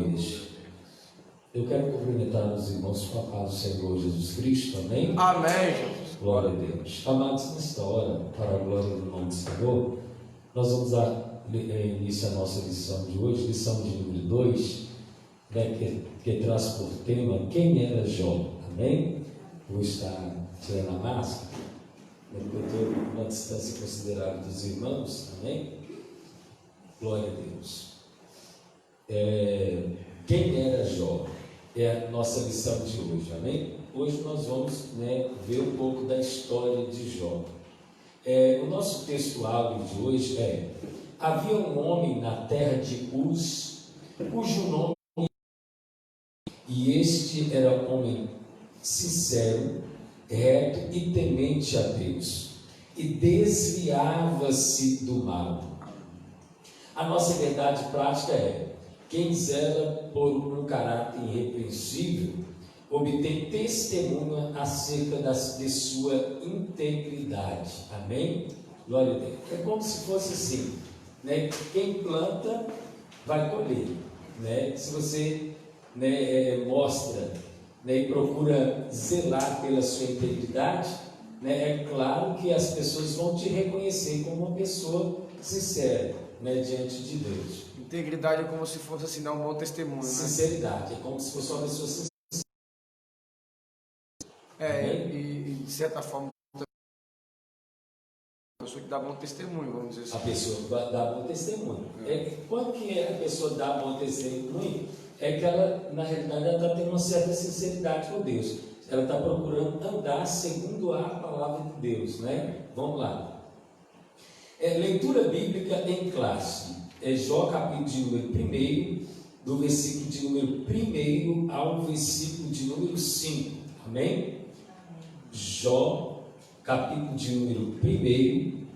2. Eu quero cumprimentar os irmãos com a paz do Senhor Jesus Cristo, amém? Amém, Jesus. Glória a Deus. Amados, nesta hora, para a glória do nome do Senhor, nós vamos dar início à nossa lição de hoje, lição de número 2, né, que traz por tema quem era Jó, amém? Vou estar tirando a máscara, porque eu estou numa distância considerável dos irmãos, amém? Glória a Deus. Quem era Jó? É a nossa lição de hoje, amém? Hoje nós vamos ver um pouco da história de Jó. O nosso textual de hoje havia um homem na terra de Uz, cujo nome e este era um homem sincero, reto e temente a Deus, e desviava-se do mal. A nossa verdade prática quem zela por um caráter irrepreensível obtém testemunho acerca de sua integridade. Amém? Glória a Deus. É como se fosse assim, né? Quem planta vai colher, né? Se você mostra, né, e procura zelar pela sua integridade, né, é claro que as pessoas vão te reconhecer como uma pessoa sincera, né, diante de Deus. Integridade é como se fosse assinar um bom testemunho, né? Sinceridade é como se fosse uma pessoa sincera. E de certa forma, a pessoa que dá bom testemunho, vamos dizer assim. A pessoa dá bom testemunho. Quando que a pessoa dá bom testemunho? É que ela, na realidade, ela está tendo uma certa sinceridade com Deus. Ela está procurando andar segundo a palavra de Deus, né? Vamos lá. Leitura bíblica em classe. Jó, capítulo de número 1, do versículo de número 1 ao versículo de número 5. Amém? Jó, capítulo de número 1.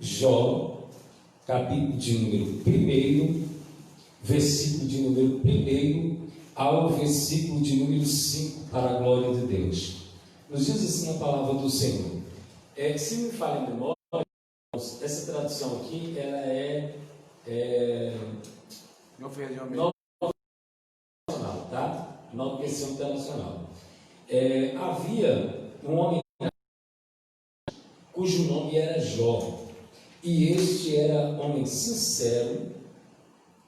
Jó, capítulo de número 1, versículo de número 1 ao versículo de número 5, para a glória de Deus. Nos diz assim a palavra do Senhor. Se me falha em memória, essa tradução aqui, ela Não fez de homem. Nova Internacional, tá? Nova Versão Internacional. Havia um homem cujo nome era Jó, e este era homem sincero.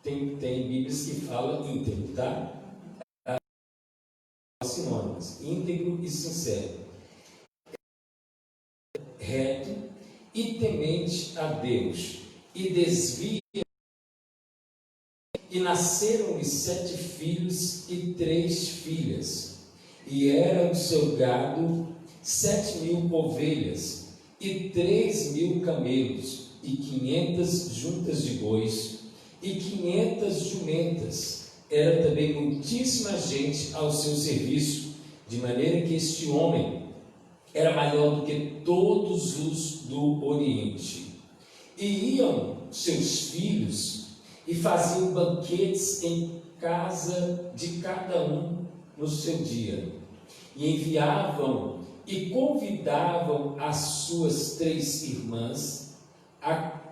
Tem Bíblias que falam íntegro, tá? Sinônimos, íntegro e sincero, reto e temente a Deus, e desvia. E nasceram-lhe 7 filhos e 3 filhas, e era o seu gado 7.000 ovelhas, e 3.000 camelos, e 500 juntas de bois, e 500 jumentas. Era também muitíssima gente ao seu serviço, de maneira que este homem era maior do que todos os do Oriente. E iam seus filhos e faziam banquetes em casa de cada um no seu dia, e enviavam e convidavam as suas 3 irmãs a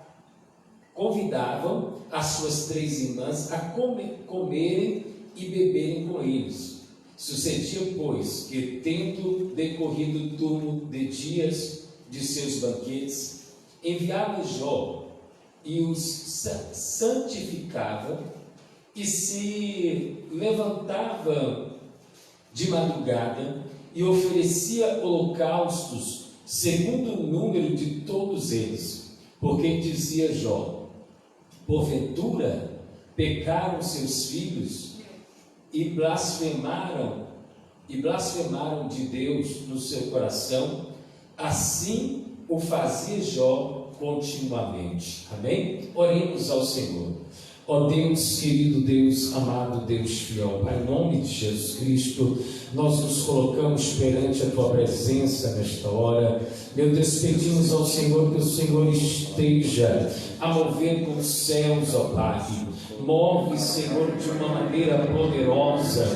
comerem e beberem com eles. Sucedia, pois, que, tendo decorrido o turno de dias de seus banquetes, enviava Jó e os santificava, e se levantava de madrugada e oferecia holocaustos segundo o número de todos eles, porque dizia Jó: porventura pecaram seus filhos e blasfemaram de Deus no seu coração. Assim o fazia Jó continuamente. Amém? Oremos ao Senhor. Ó Deus, querido Deus, amado Deus fiel, Pai, em nome de Jesus Cristo, nós nos colocamos perante a Tua presença nesta hora. Meu Deus, pedimos ao Senhor que o Senhor esteja a mover com os céus, ó Pai. Move, Senhor, de uma maneira poderosa.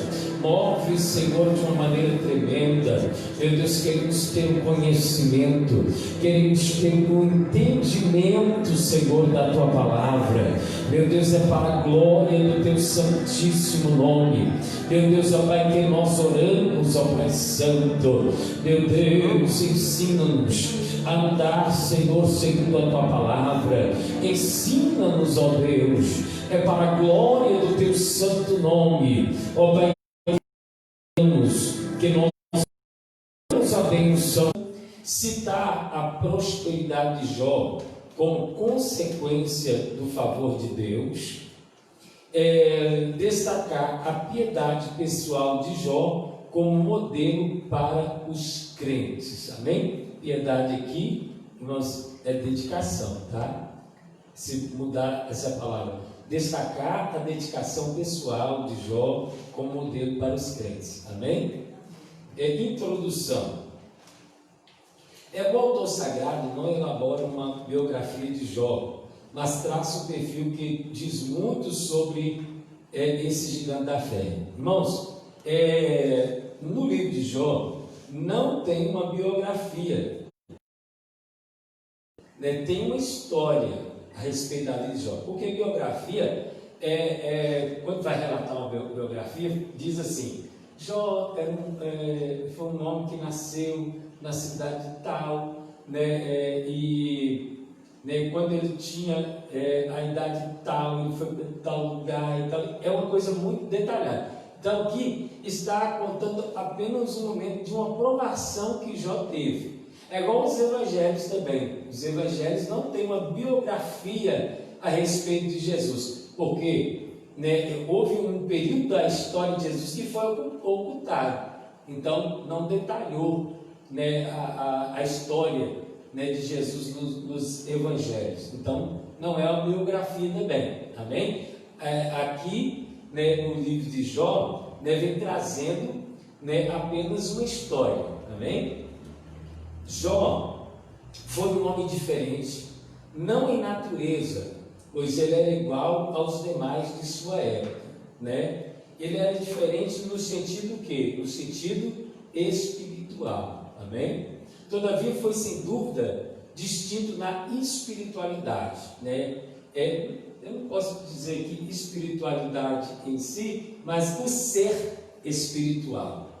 Move, Senhor, de uma maneira tremenda. Meu Deus, queremos ter o conhecimento, queremos ter o entendimento, Senhor, da Tua Palavra. Meu Deus, é para a glória do Teu santíssimo nome. Meu Deus, ó Pai, que nós oramos, ó Pai Santo. Meu Deus, ensina-nos a andar, Senhor, segundo a Tua Palavra. Ensina-nos, ó Deus, é para a glória do Teu santo nome. Ó Pai, que nós nos abençoamos. Citar a prosperidade de Jó como consequência do favor de Deus, destacar a piedade pessoal de Jó como modelo para os crentes. Amém? Piedade aqui é dedicação, tá? Se mudar essa palavra, destacar a dedicação pessoal de Jó como modelo para os crentes. Amém? Introdução. O autor sagrado não elabora uma biografia de Jó, mas traça um perfil que diz muito sobre esse gigante da fé. Irmãos, no livro de Jó não tem uma biografia, tem uma história a respeito da vida de Jó. Porque biografia, quando vai relatar uma biografia, diz assim: Jó foi um homem que nasceu na cidade tal, e quando ele tinha a idade tal, ele foi para tal lugar e tal. É uma coisa muito detalhada. Então aqui está contando apenas um momento de uma provação que Jó teve. É igual os evangelhos também. Os evangelhos não têm uma biografia a respeito de Jesus, porque houve um período da história de Jesus que foi ocultado. Então não detalhou a história de Jesus nos evangelhos. Então não é uma biografia também. Amém? Aqui no livro de Jó vem trazendo apenas uma história. Amém? Jó foi um homem diferente, não em natureza, pois ele era igual aos demais de sua época, Ele era diferente no sentido quê? No sentido espiritual, amém? Todavia foi sem dúvida distinto na espiritualidade, Eu não posso dizer que espiritualidade em si, mas o ser espiritual,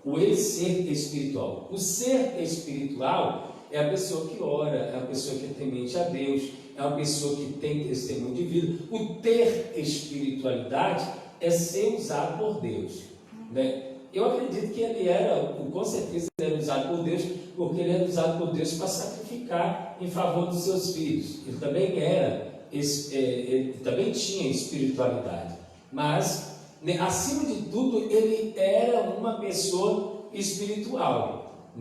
O ser espiritual. O ser espiritual é a pessoa que ora, é a pessoa que é temente a Deus, é uma pessoa que tem testemunho de vida. O ter espiritualidade é ser usado por Deus, Eu acredito que ele com certeza ele era usado por Deus, porque ele era usado por Deus para sacrificar em favor dos seus filhos. Ele também ele também tinha espiritualidade, mas acima de tudo ele era uma pessoa espiritual,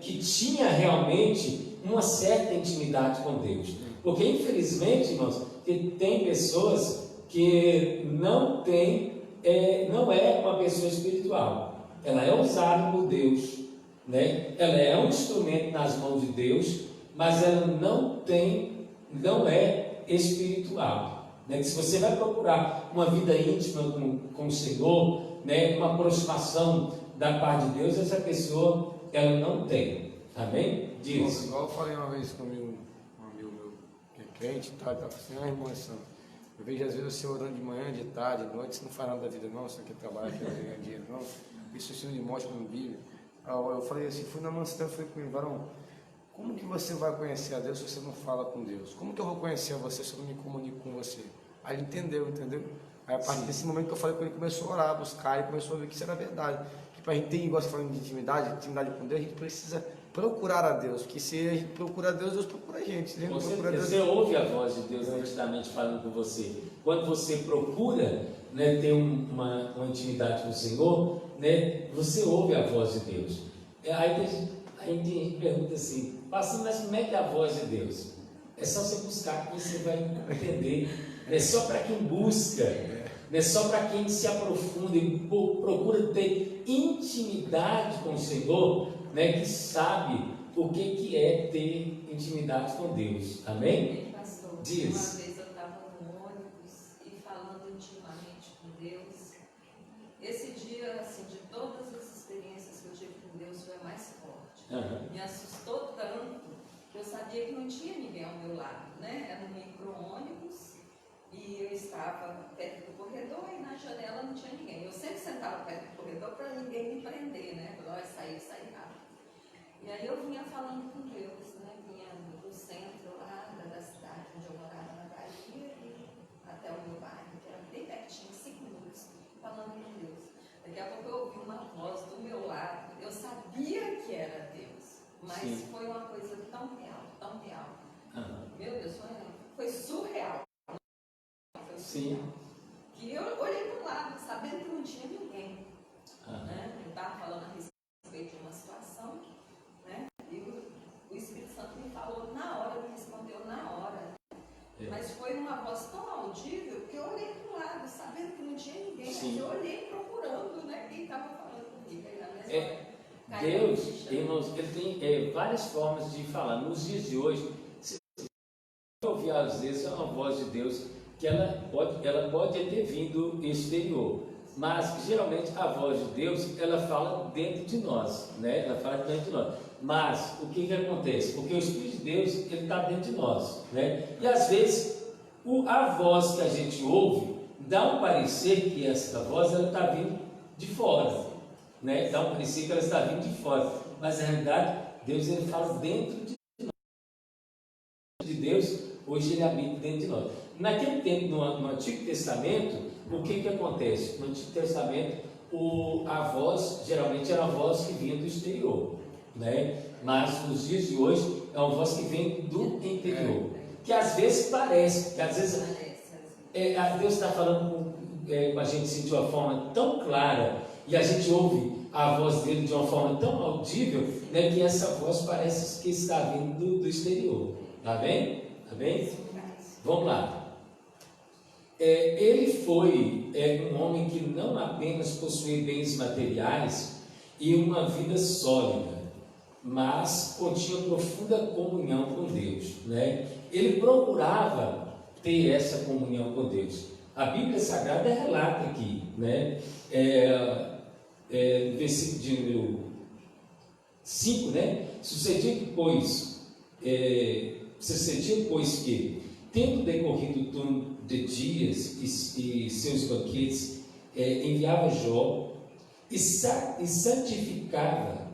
que tinha realmente uma certa intimidade com Deus. Porque infelizmente, irmãos, tem pessoas que não é uma pessoa espiritual. Ela é usada por Deus, Ela é um instrumento nas mãos de Deus, mas ela não é espiritual, que se você vai procurar uma vida íntima com o Senhor, uma aproximação da parte de Deus, essa pessoa ela não tem. Amém? Diz. Igual eu falei uma vez comigo, um amigo meu que é crente, tá assim: irmão, eu vejo às vezes você orando de manhã, de tarde, de noite, você não faz nada da vida não, você quer trabalhar, quer ganhar dinheiro não, isso é sinal de morte no Bíblia. Eu falei assim, fui na mansidão, falei com ele: varão, como que você vai conhecer a Deus se você não fala com Deus? Como que eu vou conhecer a você se eu não me comunico com você? Aí ele entendeu? Aí a partir desse momento que eu falei com ele, começou a orar, a buscar, e começou a ver que isso era verdade. Que para a gente ter, igual você falando de intimidade com Deus, a gente precisa procurar a Deus. Porque se a gente procura a Deus, Deus procura a gente. Se a gente Com procura certeza, Deus, você ouve a voz de Deus nitidamente falando com você. Quando você procura ter uma intimidade com o Senhor, você ouve a voz de Deus. Aí a gente pergunta assim: pastor, mas como é que é a voz de Deus? É só você buscar que você vai entender. Não é só para quem busca, não é só para quem se aprofunda e procura ter intimidade com o Senhor, que sabe o que é ter intimidade com Deus. Amém? Pastor, Diz. uma vez eu estava no ônibus e intimamente com Deus. Esse dia, assim, de todas as experiências que eu tive com Deus, foi a mais forte. Me assustou tanto que eu sabia que não tinha ninguém ao meu lado, né? Era um micro-ônibus e eu estava perto do corredor e na janela não tinha ninguém. Eu sempre sentava perto do corredor para ninguém me prender, né? Quando eu sair rápido. E aí eu vinha falando com Deus, né? Vinha do centro lá da cidade onde eu morava na Bahia e até o meu bairro, que era bem pertinho, 5 minutos, falando com Deus. Daqui a pouco eu ouvi uma voz do meu lado, eu sabia que era Deus, mas Sim. Foi uma coisa tão real, tão real. Meu Deus, foi surreal. Foi surreal. Sim. Que eu olhei para o lado, sabendo que não tinha ninguém. Né? Eu estava falando a respeito de uma situação, né? E o Espírito Santo me falou na hora, me respondeu na hora. Mas foi uma voz tão audível que eu olhei para o lado, sabendo que não tinha ninguém. Sim. Mas eu olhei procurando, né, quem estava falando comigo. Aí na mesma Deus, irmãos, ele tem várias formas de falar. Nos dias de hoje, se você ouvir às vezes uma voz de Deus que ela pode ter vindo exterior, mas geralmente a voz de Deus ela fala dentro de nós, né? Ela fala dentro de nós. Mas o que acontece? Porque o Espírito de Deus ele está dentro de nós, né? E às vezes a voz que a gente ouve dá um parecer que essa voz ela está vindo de fora, né? Dá um parecer que ela está vindo de fora, mas na realidade Deus ele fala dentro de nós. De Deus hoje ele habita dentro de nós. Naquele tempo no Antigo Testamento, o que acontece? No Antigo Testamento a voz geralmente era a voz que vinha do exterior, né? Mas nos dias de hoje é uma voz que vem do interior, que às vezes parece, que às vezes Deus está falando com a gente assim, de uma forma tão clara e a gente ouve a voz dele de uma forma tão audível, né, que essa voz parece que está vindo do exterior. Tá bem? Tá bem? Vamos lá. Ele foi um homem que não apenas possuía bens materiais e uma vida sólida, mas continha profunda comunhão com Deus, né? Ele procurava ter essa comunhão com Deus. A Bíblia Sagrada relata aqui, né? Versículo de número 5, né? Sucedia, pois, que, tendo decorrido o turno de dias e seus banquetes, enviava Jó e santificava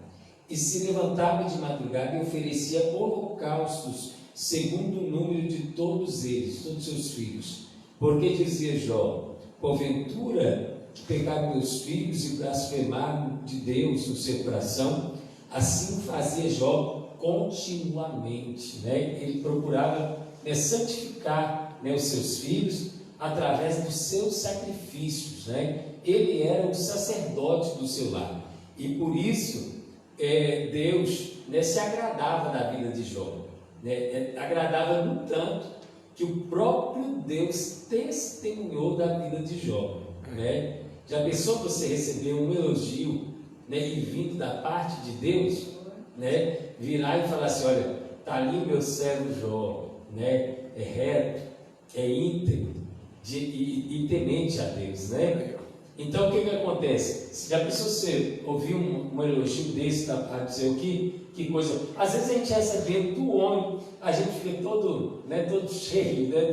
e se levantava de madrugada e oferecia holocaustos segundo o número de todos eles, todos seus filhos. Porque dizia Jó: porventura pecaram meus filhos e blasfemaram de Deus no seu coração? Assim fazia Jó continuamente, né? Ele procurava santificar, né, os seus filhos através dos seus sacrifícios, né? Ele era o sacerdote do seu lar e por isso Deus, né, se agradava da vida de Jó, né? Agradava no tanto que o próprio Deus testemunhou da vida de Jó, né? Já pensou você receber um elogio, né, e vindo da parte de Deus, né, virar e falar assim: olha, está ali o meu servo Jó, né, é reto, é íntegro e temente a Deus, né? Então o que acontece? Se já pensou você ouvir um elogio desse da parte do seu, que coisa? Às vezes a gente recebendo do homem, a gente fica todo, né, todo cheio, né,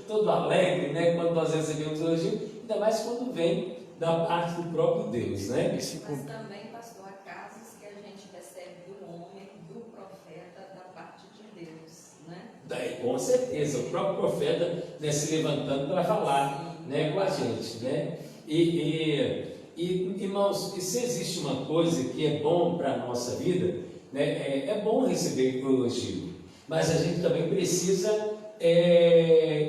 todo alegre, né, quando nós recebemos o elogio, ainda mais quando vem da parte do próprio Deus, né? Mas também, pastor, há casos que a gente recebe do homem, do profeta, da parte de Deus, né? Daí, com certeza, o próprio profeta, né, se levantando para falar, né, com a gente, né? E irmãos, se existe uma coisa que é bom para a nossa vida, né, é bom receber elogio, mas a gente também precisa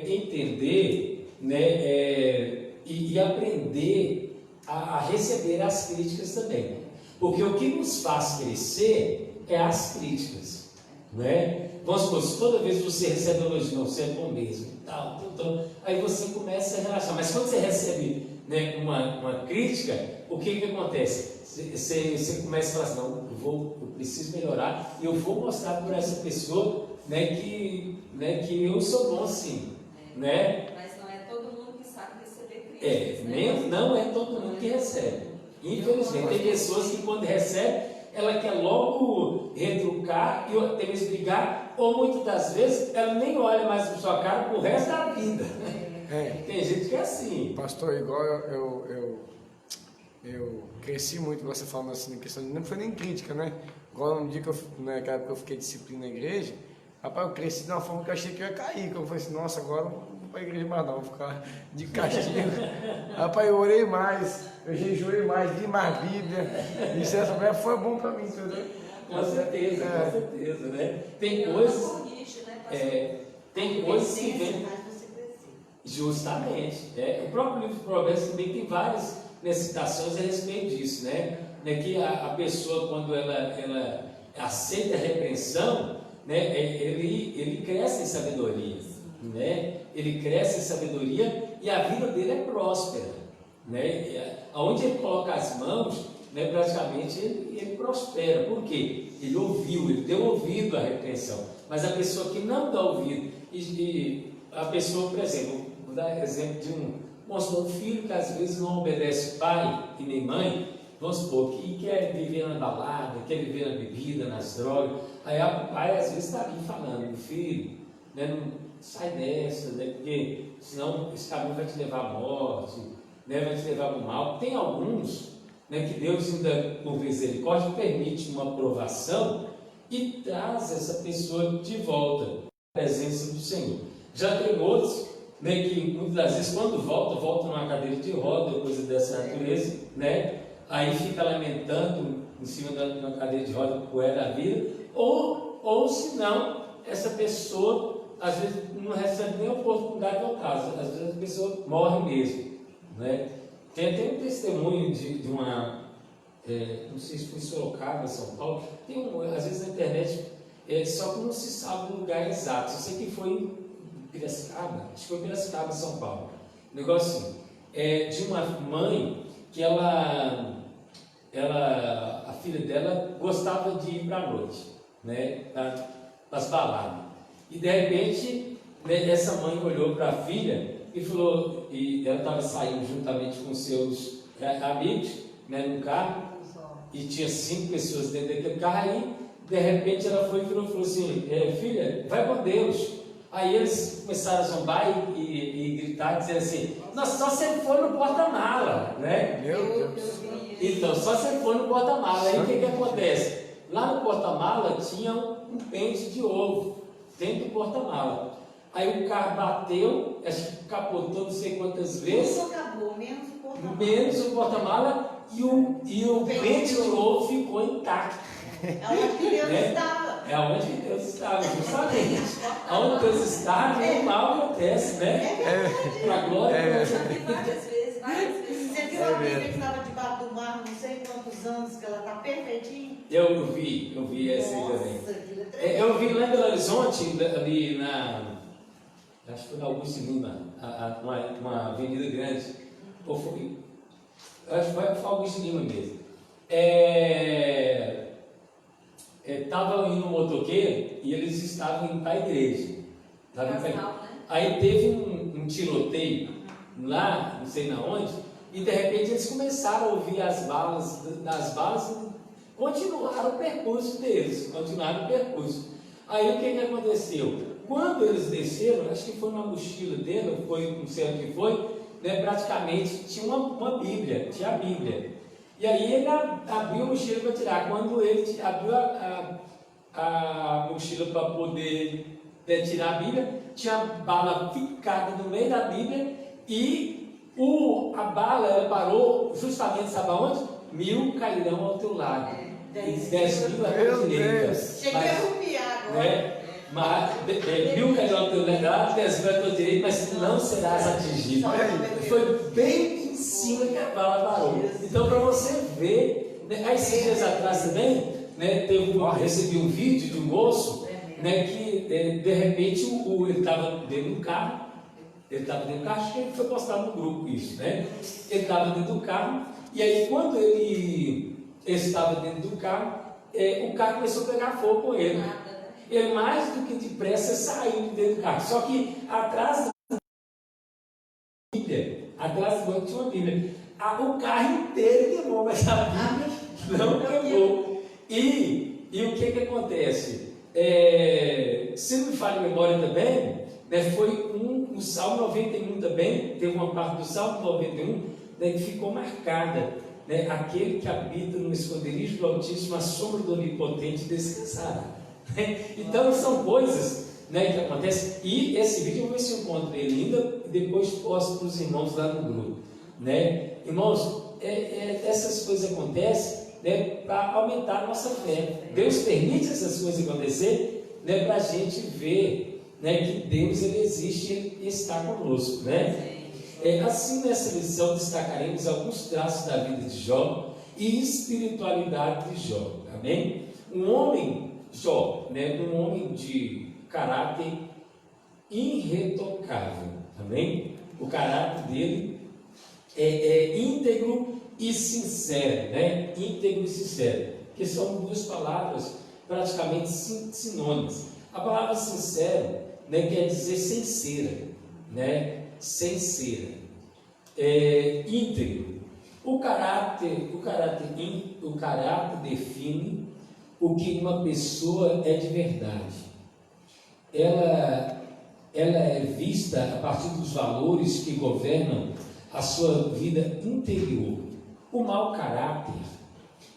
entender, né, e aprender a receber as críticas também, porque o que nos faz crescer é as críticas, né? Vamos supor, se toda vez você recebe elogio, não, você é bom mesmo, tal, aí você começa a relaxar, mas quando você recebe, né, uma crítica, o que acontece? Você começa a falar assim: não, eu preciso melhorar e eu vou mostrar para essa pessoa, né, que eu sou bom sim, né? Mas não é todo mundo que sabe receber Não é todo mundo que recebe. Infelizmente, tem pessoas que quando recebe, ela quer logo retrucar e até mesmo brigar, ou muitas das vezes ela nem olha mais para sua cara pro resto da vida. Tem gente que é assim. Pastor, igual eu cresci muito, você falando assim, questão de, não foi nem crítica, né? Igual no dia que naquela época eu fiquei disciplina na igreja, rapaz, eu cresci de uma forma que eu achei que eu ia cair, que eu falei assim, nossa, agora não vou para a igreja mais não, vou ficar de castigo. Rapaz, eu orei mais, eu jejuei mais, li mais Bíblia, e essa mulher foi bom para mim, entendeu? Com certeza, né? Tem coisas, tem coisas que vêm justamente. O próprio livro de Provérbios também tem várias citações a respeito disso, né? Que a pessoa, quando ela aceita a repreensão, né, ele cresce em sabedoria, né? Ele cresce em sabedoria e a vida dele é próspera, né? Aonde ele coloca as mãos, né, praticamente ele prospera. Por quê? Ele ouviu, ele deu ouvido à repreensão. Mas a pessoa que não dá ouvido, e a pessoa, por exemplo, vou dar exemplo de um filho que às vezes não obedece pai e nem mãe, vamos supor, que quer viver na balada, quer viver na bebida, nas drogas. Aí o pai às vezes está ali falando, meu filho, né, não sai dessa, né, porque senão esse caminho vai te levar à morte, né, vai te levar para o mal. Tem alguns, né, que Deus ainda, por misericórdia, permite uma provação e traz essa pessoa de volta à presença do Senhor. Já tem outros, né, que muitas das vezes quando volta numa cadeira de roda, coisa dessa natureza, né, aí fica lamentando em cima da cadeira de roda por era a vida, ou se não, essa pessoa às vezes não recebe nem a oportunidade de voltar, às vezes a pessoa morre mesmo, né? Tem até um testemunho de uma, não sei se foi em Sorocaba, São Paulo, tem às vezes na internet, só que não se sabe o lugar exato. Eu sei que foi em Piracicaba, acho que foi em Piracicaba, São Paulo. Negócio assim, de uma mãe que a filha dela gostava de ir para a noite, né, para as baladas. E de repente, né, essa mãe olhou para a filha e falou, e ela estava saindo juntamente com seus amigos, né, num carro, e tinha 5 pessoas dentro daquele carro. Aí, de repente, ela foi e falou assim, filha, vai com Deus. Aí eles começaram a zombar e gritar, dizendo assim, nossa, só se ele for no porta-mala, né? Meu Deus. Então, só se ele for no porta-mala. Aí o que acontece? Lá no porta-mala tinha um pente de ovo dentro do porta-mala. Aí o carro bateu, acho que capotou não sei quantas vezes. Isso acabou, menos o porta-mala. Menos o porta-mala e o pente de ovo ficou intacto. É onde Deus estava. É onde Deus estava, justamente. Onde Deus está, o mal acontece, né? Para a glória de Deus. Várias vezes. Você viu a Bíblia que estava debaixo do mar, não sei quantos anos, que ela está perfeitinha? Eu vi essa aí também. Eu vi lá em Belo Horizonte, ali acho que foi na Augusto Lima, uma avenida grande. Ou foi, acho que foi Augusto Lima mesmo. Estava indo um motoqueiro e eles estavam indo para a igreja. Aí teve um tiroteio lá, não sei na onde, e de repente eles começaram a ouvir as balas e continuaram o percurso deles, Aí o que aconteceu? Quando eles desceram, acho que foi uma mochila dele, não sei o que foi, né, praticamente tinha uma Bíblia, tinha a Bíblia. E aí ele abriu a mochila para tirar. Quando ele abriu a mochila para poder tirar a Bíblia, tinha a bala ficada no meio da Bíblia e a bala ela parou justamente, sabe aonde? 1000 cairão ao teu lado. 10.000 à tua direita. Cheguei a arrupiar agora. Mas 1000 cairão ao teu lado, 10.000 à tua direita, mas não serás atingido. Foi bem em cima que a bala parou. Então, para você ver, né, há esses dias atrás também, né, recebi um vídeo de um moço, né, que de repente ele estava dentro do carro, acho que ele foi postado no grupo isso, né? Ele estava dentro do carro, e aí quando ele estava dentro do carro, o carro começou a pegar fogo com ele. Ele mais do que depressa saiu de dentro do carro, só que atrás da Bíblia, A classe do banco tinha uma Bíblia. O carro inteiro queimou, mas a Bíblia não queimou. E o que acontece? Se não me falha a memória também, né, foi o Salmo 91 também, teve uma parte do Salmo 91, né, que ficou marcada, né, aquele que habita no esconderijo do Altíssimo, a sombra do Onipotente descansará. Então são coisas, né, que acontecem, e esse vídeo eu vou ver se eu encontro ele ainda, e depois posto para os irmãos lá no grupo, né? Irmãos, essas coisas acontecem, né, para aumentar a nossa fé. Deus permite essas coisas acontecer, né, para a gente ver, né, que Deus ele existe e está conosco, né? Assim, nessa lição destacaremos alguns traços da vida de Jó e espiritualidade de Jó, amém? Um homem, Jó, né, um homem de caráter irretocável, amém? O caráter dele é íntegro e sincero, né? Íntegro e sincero, que são duas palavras praticamente sinônimas. A palavra sincero, né, quer dizer sincera, né? Sincera, íntegro. O caráter define o que uma pessoa é de verdade. Ela é vista a partir dos valores que governam a sua vida interior. O mau caráter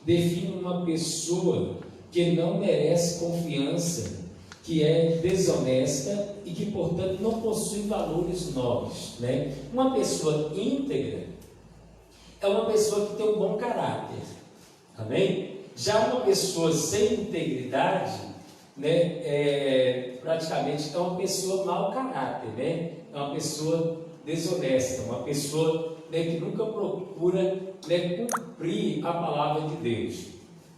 define uma pessoa que não merece confiança, que é desonesta e que, portanto, não possui valores nobres, né? Uma pessoa íntegra é uma pessoa que tem um bom caráter, amém? Já uma pessoa sem integridade, né, praticamente é uma pessoa mau caráter, né? É uma pessoa desonesta, uma pessoa, né, que nunca procura, né, cumprir a palavra de Deus,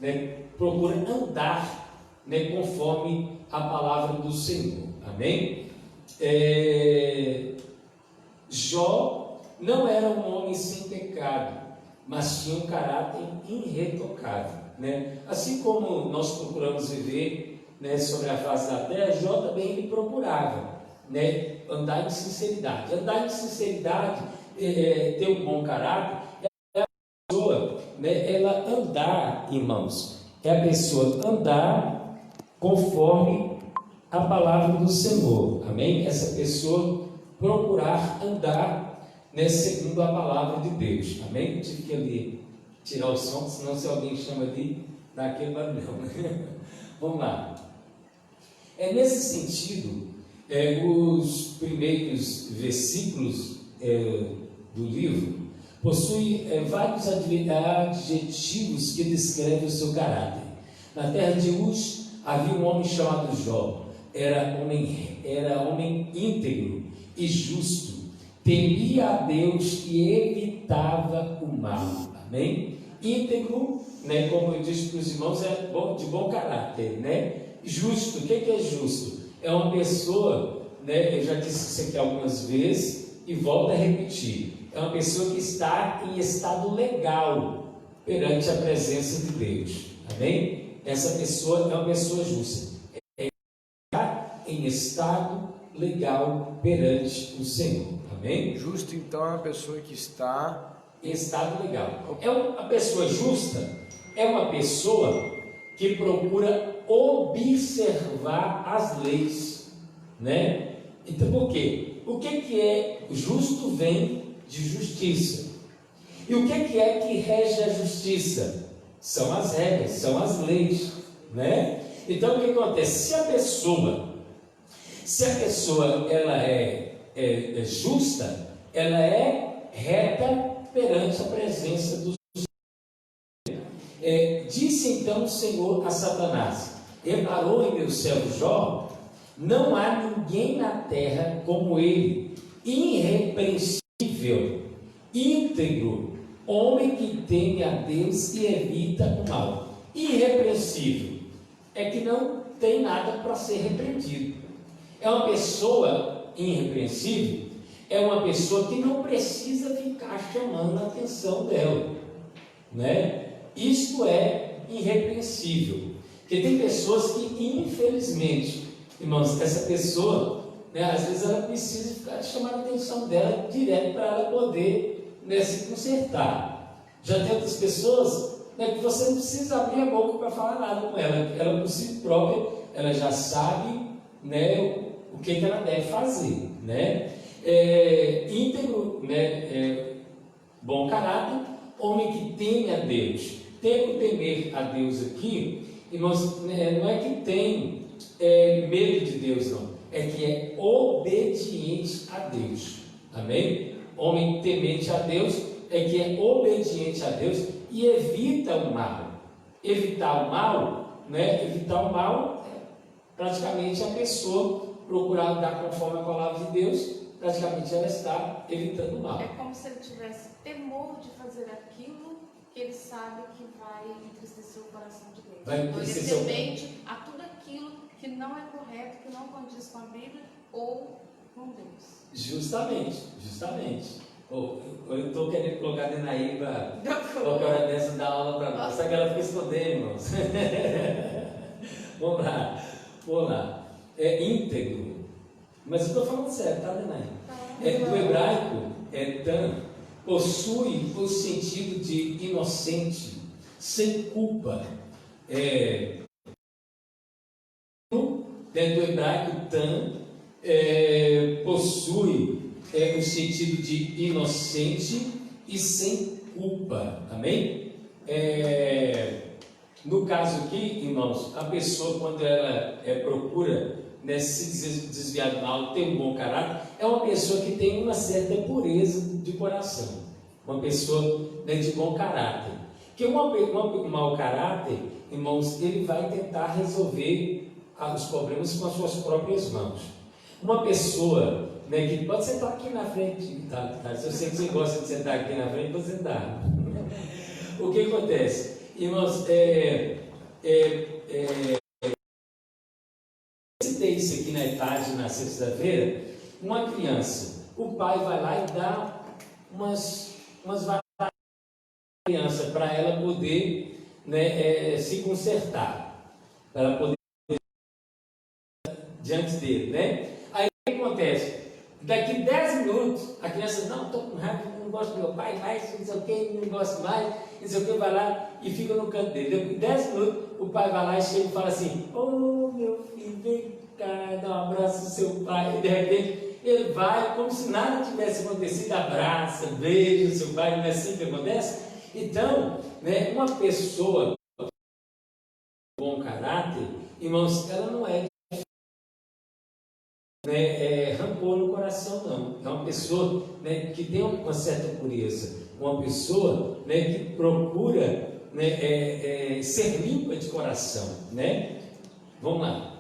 né? Procura andar, né, conforme a palavra do Senhor, amém? Jó não era um homem sem pecado, mas tinha um caráter irretocável, né? Assim como nós procuramos viver, né, sobre a face da terra, Jó também ele procurava, né, andar em sinceridade. Andar em sinceridade, ter um bom caráter, é a pessoa, né, ela andar, irmãos, é a pessoa andar conforme a palavra do Senhor, amém? Essa pessoa procurar andar, né, segundo a palavra de Deus, amém? Eu tive que ali tirar o som, senão se alguém chama ali, dá aquele barulhão, né? Vamos lá. Nesse sentido, os primeiros versículos do livro possuem vários adjetivos que descrevem o seu caráter. Na terra de Uz havia um homem chamado Jó. Era homem íntegro e justo, temia a Deus e evitava o mal, amém? Íntegro, né, como eu disse para os irmãos, é de bom caráter, né? Justo, o que é justo? É uma pessoa, né, eu já disse isso aqui algumas vezes e volto a repetir, é uma pessoa que está em estado legal perante a presença de Deus, amém? Essa pessoa é uma pessoa justa, está em estado legal perante o Senhor, amém? Justo, então, é uma pessoa que está em estado legal. A pessoa justa é uma pessoa que procura observar as leis, né? Então, por quê? O que é justo vem de justiça. E o que é que rege a justiça? São as regras, são as leis, né? Então, o que acontece? Se a pessoa ela é justa, ela é reta perante a presença do Senhor. Disse então o Senhor a Satanás: reparou em meu servo Jó? Não há ninguém na terra como ele, irrepreensível, íntegro, homem que teme a Deus e evita o mal. Irrepreensível é que não tem nada para ser repreendido. É uma pessoa irrepreensível, é uma pessoa que não precisa ficar chamando a atenção dela, né? Isto é irrepreensível. Porque tem pessoas que, infelizmente, irmãos, essa pessoa, né, às vezes ela precisa ficar chamar a atenção dela direto para ela poder, né, se consertar. Já tem outras pessoas, né, que você não precisa abrir a boca para falar nada com ela. Ela por si própria, ela já sabe, né, o que ela deve fazer, né? Íntegro, né, bom caráter, homem que teme a Deus. Tem o temer a Deus aqui, irmãos, né, não é que tem medo de Deus, não. É que é obediente a Deus. Amém? Homem temente a Deus é que é obediente a Deus e evita o mal. Evitar o mal, né? Evitar o mal é praticamente a pessoa procurar andar conforme a palavra de Deus, praticamente ela está evitando o mal. É como se ele tivesse temor de fazer aquilo que ele sabe que vai entristecer o coração de Deus. Vai Então ele é entristecer temente a tudo aquilo que não é correto, que não condiz com a Bíblia ou com Deus. Justamente. Eu estou querendo colocar a Denaíba qualquer hora dessa dar aula para nós. Só que ela fica escondendo, irmãos. Vamos lá. É íntegro. Mas eu estou falando sério, tá, Denaíba? Do hebraico, tan, possui o sentido de inocente, sem culpa. Dentro do hebraico, tan, possui o sentido de inocente e sem culpa. Amém? No caso aqui, irmãos, a pessoa, quando ela procura, né, se desviar do mal, ter um bom caráter, é uma pessoa que tem uma certa pureza de coração. Uma pessoa, né, de bom caráter. Porque um mau caráter, irmãos, ele vai tentar resolver os problemas com as suas próprias mãos. Uma pessoa, né, que pode sentar aqui na frente, tá? Se eu sei que você gosta de sentar aqui na frente, pode sentar. O que acontece? Irmãos, citei isso aqui na tarde, na sexta-feira. Uma criança, o pai vai lá e dá umas vantagens para a criança, para ela poder, né, se consertar, para ela poder diante dele, né? Aí o que acontece? Daqui 10 minutos, a criança, não, estou com raiva, não gosto do meu pai, mais, não sei o que, não gosto mais, não sei o que, vai lá e fica no canto dele. Depois de 10 minutos, o pai vai lá e chega e fala assim: ô meu filho, vem cá, dá um abraço no seu pai. E de repente, ele vai, como se nada tivesse acontecido, abraça, beija o seu pai, não é assim que acontece? Então, né, uma pessoa de bom caráter, irmãos, ela não é rancor no coração, não. É uma pessoa, né, que tem uma certa pureza, uma pessoa, né, que procura, né, ser limpa de coração, né? Vamos lá.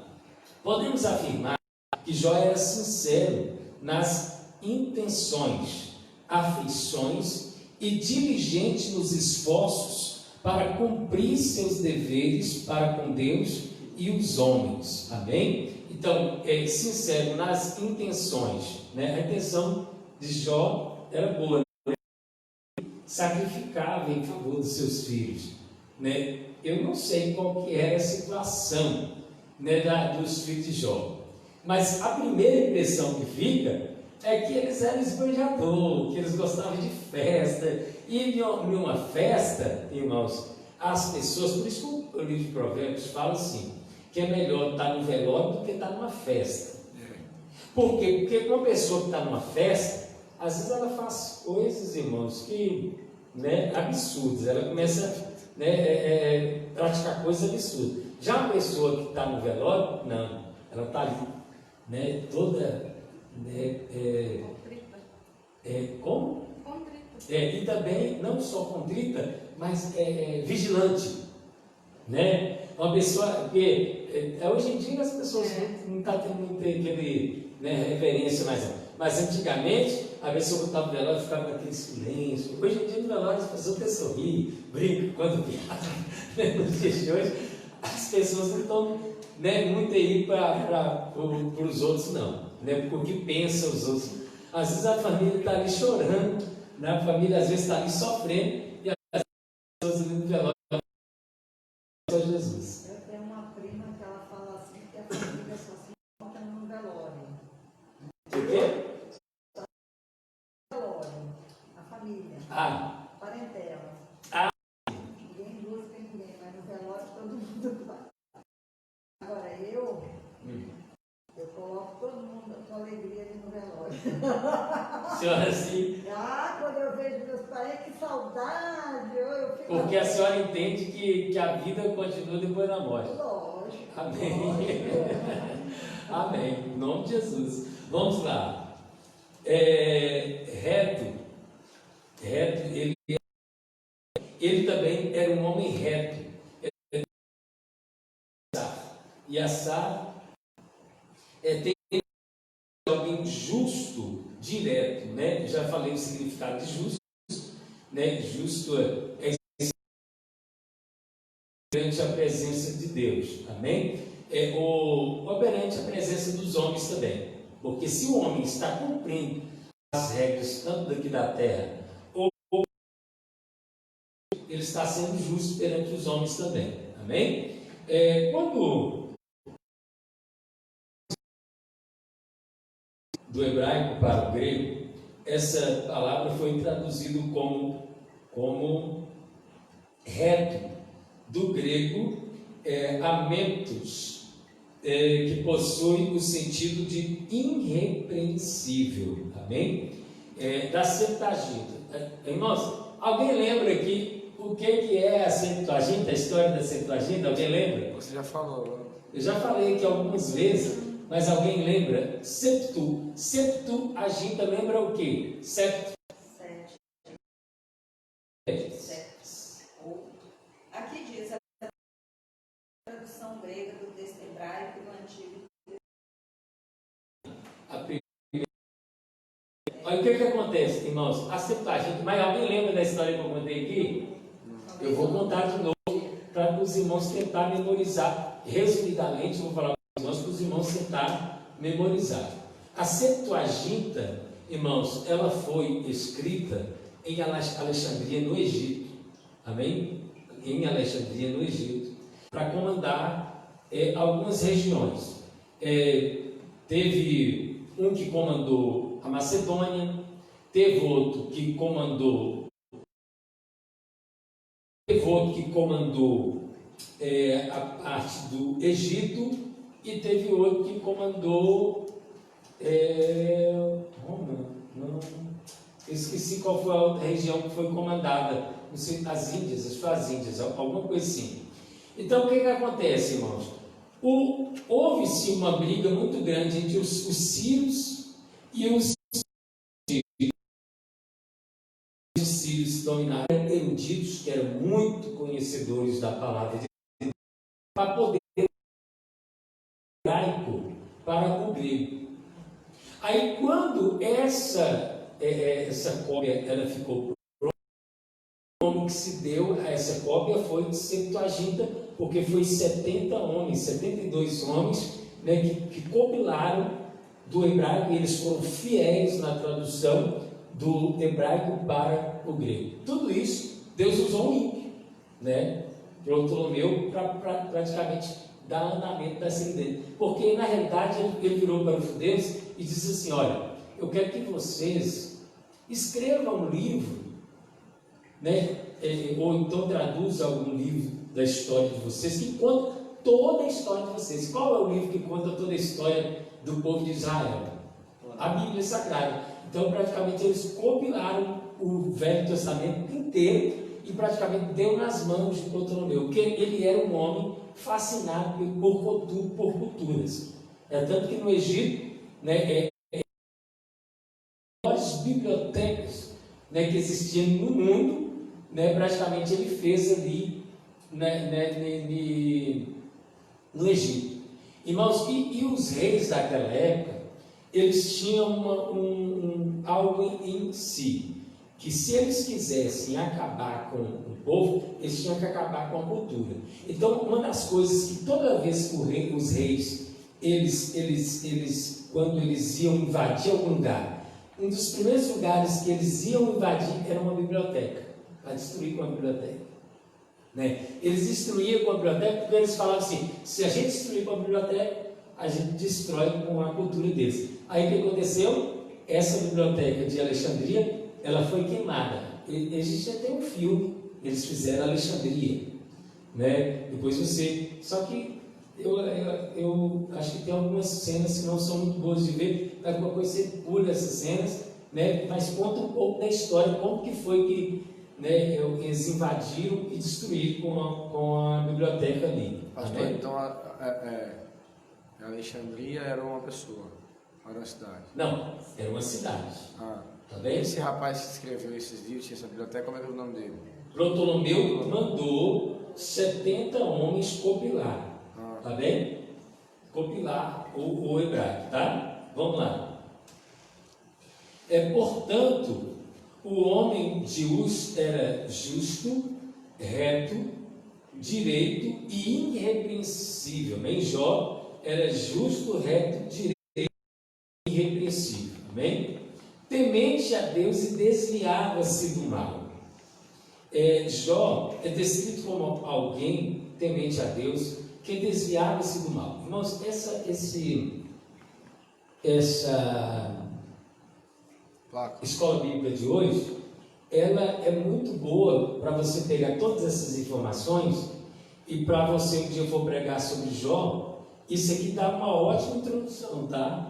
Podemos afirmar que Jó era sincero nas intenções, afeições e diligente nos esforços para cumprir seus deveres para com Deus e os homens. Amém? Então, sincero nas intenções, né? A intenção de Jó era boa, né? Sacrificava em favor dos seus filhos, né? Eu não sei qual que era a situação, né, dos filhos de Jó, mas a primeira impressão que fica é que eles eram esbanjadores, que eles gostavam de festa, e em uma festa, irmãos, as pessoas, por isso que o livro de Provérbios fala assim, que é melhor estar no velório do que estar numa festa. Por quê? Porque uma pessoa que está numa festa, às vezes ela faz coisas, irmãos, que, né, absurdas. Ela começa, né, praticar coisas absurdas. Já a pessoa que está no velório, não. Ela está ali, né, toda, né, como? Contrita. E também, não só contrita, mas vigilante, né? Uma pessoa, porque hoje em dia as pessoas não estão tendo muito aquele, né, reverência mais, mas antigamente a pessoa que estava no velório ficava com aquele silêncio. Hoje em dia no velório as pessoas até sorriem, brincam quando viajam. Nos dias de hoje as pessoas não estão, né, muito aí para os outros, não, né, porque pensam os outros. Às vezes a família está ali chorando, né? A família às vezes está ali sofrendo e as pessoas ali no velório. Jesus. Eu tenho uma prima que ela fala assim, que a família só se encontra no velório. Ah, Parentela. Ah. Ninguém busca ninguém, mas no velório todo mundo vai. Agora eu coloco todo mundo com alegria ali no velório. senhora, sim, Quando eu vejo meus parentes, que saudade! Eu fico porque a senhora entende que a vida continua depois da morte. Lógico. Amém. Lógico. Amém. Em nome de Jesus. Vamos lá. Reto, ele também era um homem reto. E Assar tem alguém justo, direto, né? Já falei o significado de justo, né? Justo é perante a presença de Deus, amém? Ou perante a presença dos homens também, porque se o homem está cumprindo as regras tanto daqui da terra, ou ele está sendo justo perante os homens também, amém? Quando do hebraico para o grego, essa palavra foi traduzida como reto, do grego amentos, que possui o sentido de irrepreensível, amém? Da Septuaginta. Irmãos, alguém lembra aqui o que é a Septuaginta, a história da Septuaginta? Alguém lembra? Você já falou. Eu já falei aqui algumas vezes, mas alguém lembra? Septuaginta lembra o quê? Aqui diz a tradução grega do texto hebraico do Antigo. Olha o que acontece, irmãos. A Septuaginta, mas alguém lembra da história que eu contei aqui? Eu vou contar de novo para os irmãos tentarem memorizar. Resumidamente, vou falar para os irmãos tentarem memorizar. A Septuaginta, irmãos, ela foi escrita em Alexandria, no Egito. Amém? Em Alexandria, no Egito, para comandar algumas regiões. Teve um que comandou a Macedônia, teve outro que comandou a parte do Egito, e teve outro que comandou Roma. Não, esqueci qual foi a outra região que foi comandada, não sei, as Índias, alguma coisa assim. Então o que acontece, irmãos? Houve-se uma briga muito grande entre os sírios e os sírios dominaram eruditos, que eram muito conhecedores da palavra de Deus, para poder hebraico para o grego. Aí quando essa cópia ela ficou pronta, o nome que se deu a essa cópia foi Septuaginta, porque foi 72 homens, né, que compilaram do hebraico, e eles foram fiéis na tradução do hebraico para o grego. Tudo isso, Deus usou um ímpio, né, Ptolomeu, para praticamente dar andamento da dele. Porque, na realidade, ele virou para os judeus e disse assim: olha, eu quero que vocês escrevam um livro, né, ou então traduzam algum livro da história de vocês, que conta toda a história de vocês. Qual é o livro que conta toda a história do povo de Israel? A Bíblia Sagrada. Então, praticamente, eles compilaram o Velho Testamento inteiro e praticamente deu nas mãos de Ptolomeu, porque ele era um homem fascinado por culturas. Tanto que no Egito, né, as bibliotecas, né, que existiam no mundo, né, praticamente ele fez ali, né, no Egito. Irmãos, e os reis daquela época, eles tinham algo em si, que se eles quisessem acabar com o povo, eles tinham que acabar com a cultura. Então, uma das coisas que toda vez que os reis, quando eles iam invadir algum lugar, um dos primeiros lugares que eles iam invadir era uma biblioteca, para destruir com a biblioteca. Né? Eles destruíam com a biblioteca porque eles falavam assim: se a gente destruir com a biblioteca, a gente destrói com a cultura deles. Aí o que aconteceu? Essa biblioteca de Alexandria, ela foi queimada. Existe até um filme, eles fizeram Alexandria, né? Depois você... Só que eu acho que tem algumas cenas que não são muito boas de ver, alguma coisa você pula essas cenas, né? Mas conta um pouco da história, como que foi que, né, eles invadiram e destruíram com a biblioteca ali. Pastor, Amém? então a Alexandria era uma pessoa, era uma cidade. Não, era uma cidade. Ah. Tá bem? Esse rapaz que escreveu esses livros, tinha essa biblioteca, como era o nome dele? Ptolomeu mandou 70 homens compilar. Tá bem? Compilar o hebraico, tá? Vamos lá. Portanto, o homem de Uz era justo, reto, direito e irrepreensível. Amém? Jó era justo, reto, direito e irrepreensível. Amém? Temente a Deus e desviava-se do mal. Jó é descrito como alguém temente a Deus, que desviava-se do mal. Irmãos, essa escola bíblica de hoje, ela é muito boa para você pegar todas essas informações e para você um dia for pregar sobre Jó, isso aqui dá uma ótima introdução, tá?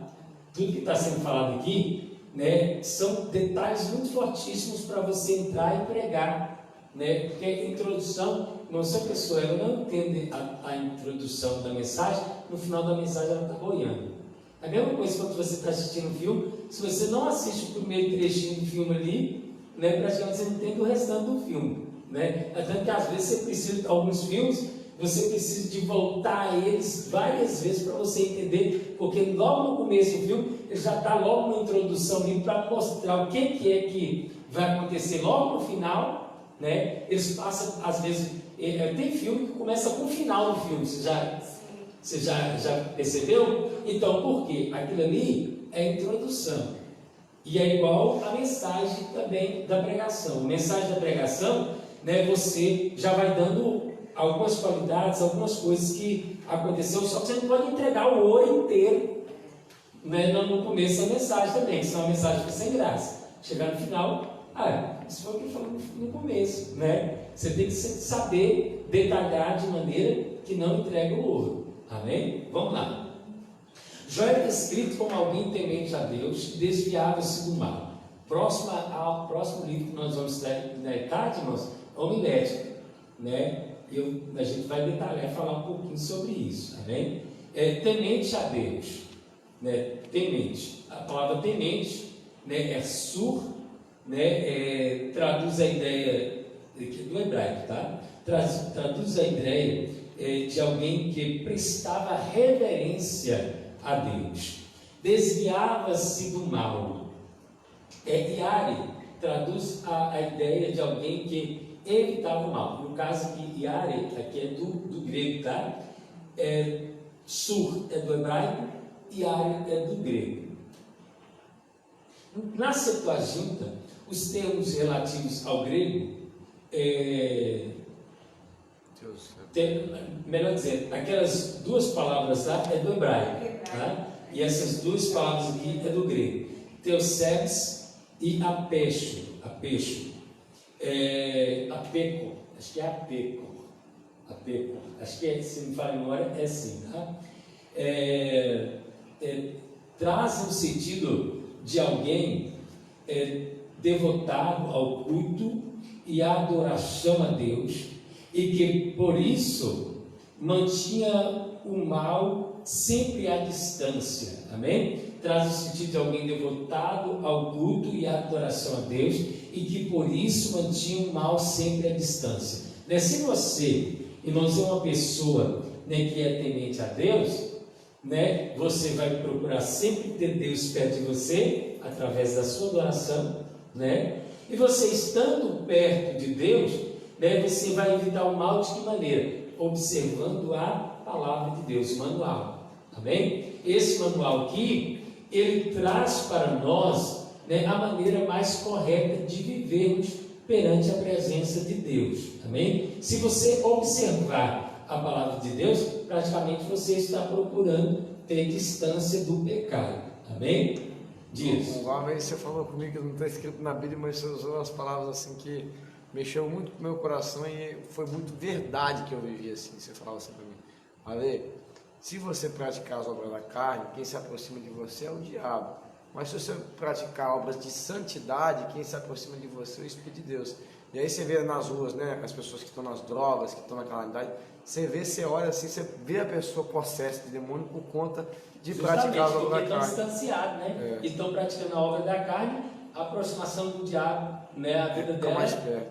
Tudo que está sendo falado aqui, né, são detalhes muito fortíssimos para você entrar e pregar, né? Porque a introdução, se a pessoa ela não entende a introdução da mensagem, no final da mensagem ela está boiando. A mesma coisa quando você está assistindo um filme, se você não assiste o primeiro trechinho do filme ali, né, praticamente você não entende o restante do filme, né? Tanto que às vezes você precisa, alguns filmes, você precisa de voltar a eles várias vezes para você entender, porque logo no começo do filme, ele já está logo na introdução ali para mostrar o que é que vai acontecer logo no final, né? Eles passam, às vezes, tem filme que começa com o final do filme, você já percebeu? Então, por quê? Aquilo ali é a introdução. E é igual a mensagem também da pregação. A mensagem da pregação, né, você já vai dando algumas qualidades, algumas coisas que aconteceu, só que você não pode entregar o ouro inteiro, né, no começo da mensagem também, senão a mensagem fica sem graça. Chegar no final, isso foi o que falou no começo, né? Você tem que saber detalhar de maneira que não entrega o ouro. Amém? Vamos lá. Jó é descrito como alguém temente a Deus e desviava-se do mal. Próximo livro que nós vamos estudar, irmãos, é homilético, né? A gente vai detalhar e falar um pouquinho sobre isso. Amém? Temente a Deus, né? Temente. A palavra temente, né, é sur, né? Traduz a ideia do hebraico, tá? Traduz a ideia de alguém que prestava reverência a Deus, desviava-se do mal. Iare traduz a ideia de alguém que evitava o mal. No caso aqui, Iare, aqui é do grego, tá? Sur é do hebraico, Iare é do grego. Na Septuaginta, os termos relativos ao grego, melhor dizer, aquelas duas palavras lá é do hebraico, tá? E essas duas palavras aqui é do grego, Theosebes e apecho, apeco, acho que é apeco, acho que se me fala a memória é assim, tá? Traz o sentido de alguém devotado ao culto e à adoração a Deus, e que por isso mantinha o mal sempre à distância. Amém? Traz o sentido de alguém devotado ao culto e à adoração a Deus, e que por isso mantinha o mal sempre à distância. Né? Se você, irmãos, é uma pessoa, né, que é temente a Deus, né, você vai procurar sempre ter Deus perto de você, através da sua adoração, né? E você estando perto de Deus, né, você vai evitar o mal de que maneira? Observando a palavra de Deus, o manual. Amém? Esse manual aqui, ele traz para nós, né, a maneira mais correta de vivermos perante a presença de Deus. Amém? Se você observar a palavra de Deus, praticamente você está procurando ter distância do pecado. Amém? Diz. Uma vez você falou comigo que não está escrito na Bíblia, mas você usou as palavras assim que mexeu muito com o meu coração e foi muito verdade que eu vivi assim. Você falava assim para mim: Ale, se você praticar as obras da carne, quem se aproxima de você é o diabo. Mas se você praticar obras de santidade, quem se aproxima de você é o Espírito de Deus. E aí você vê nas ruas, né, as pessoas que estão nas drogas, que estão na calamidade, você vê, você olha assim, você vê a pessoa possessa de demônio por conta de praticar as obras da estão carne. distanciados, né? E estão praticando a obra da carne, a aproximação do diabo, né? A vida dela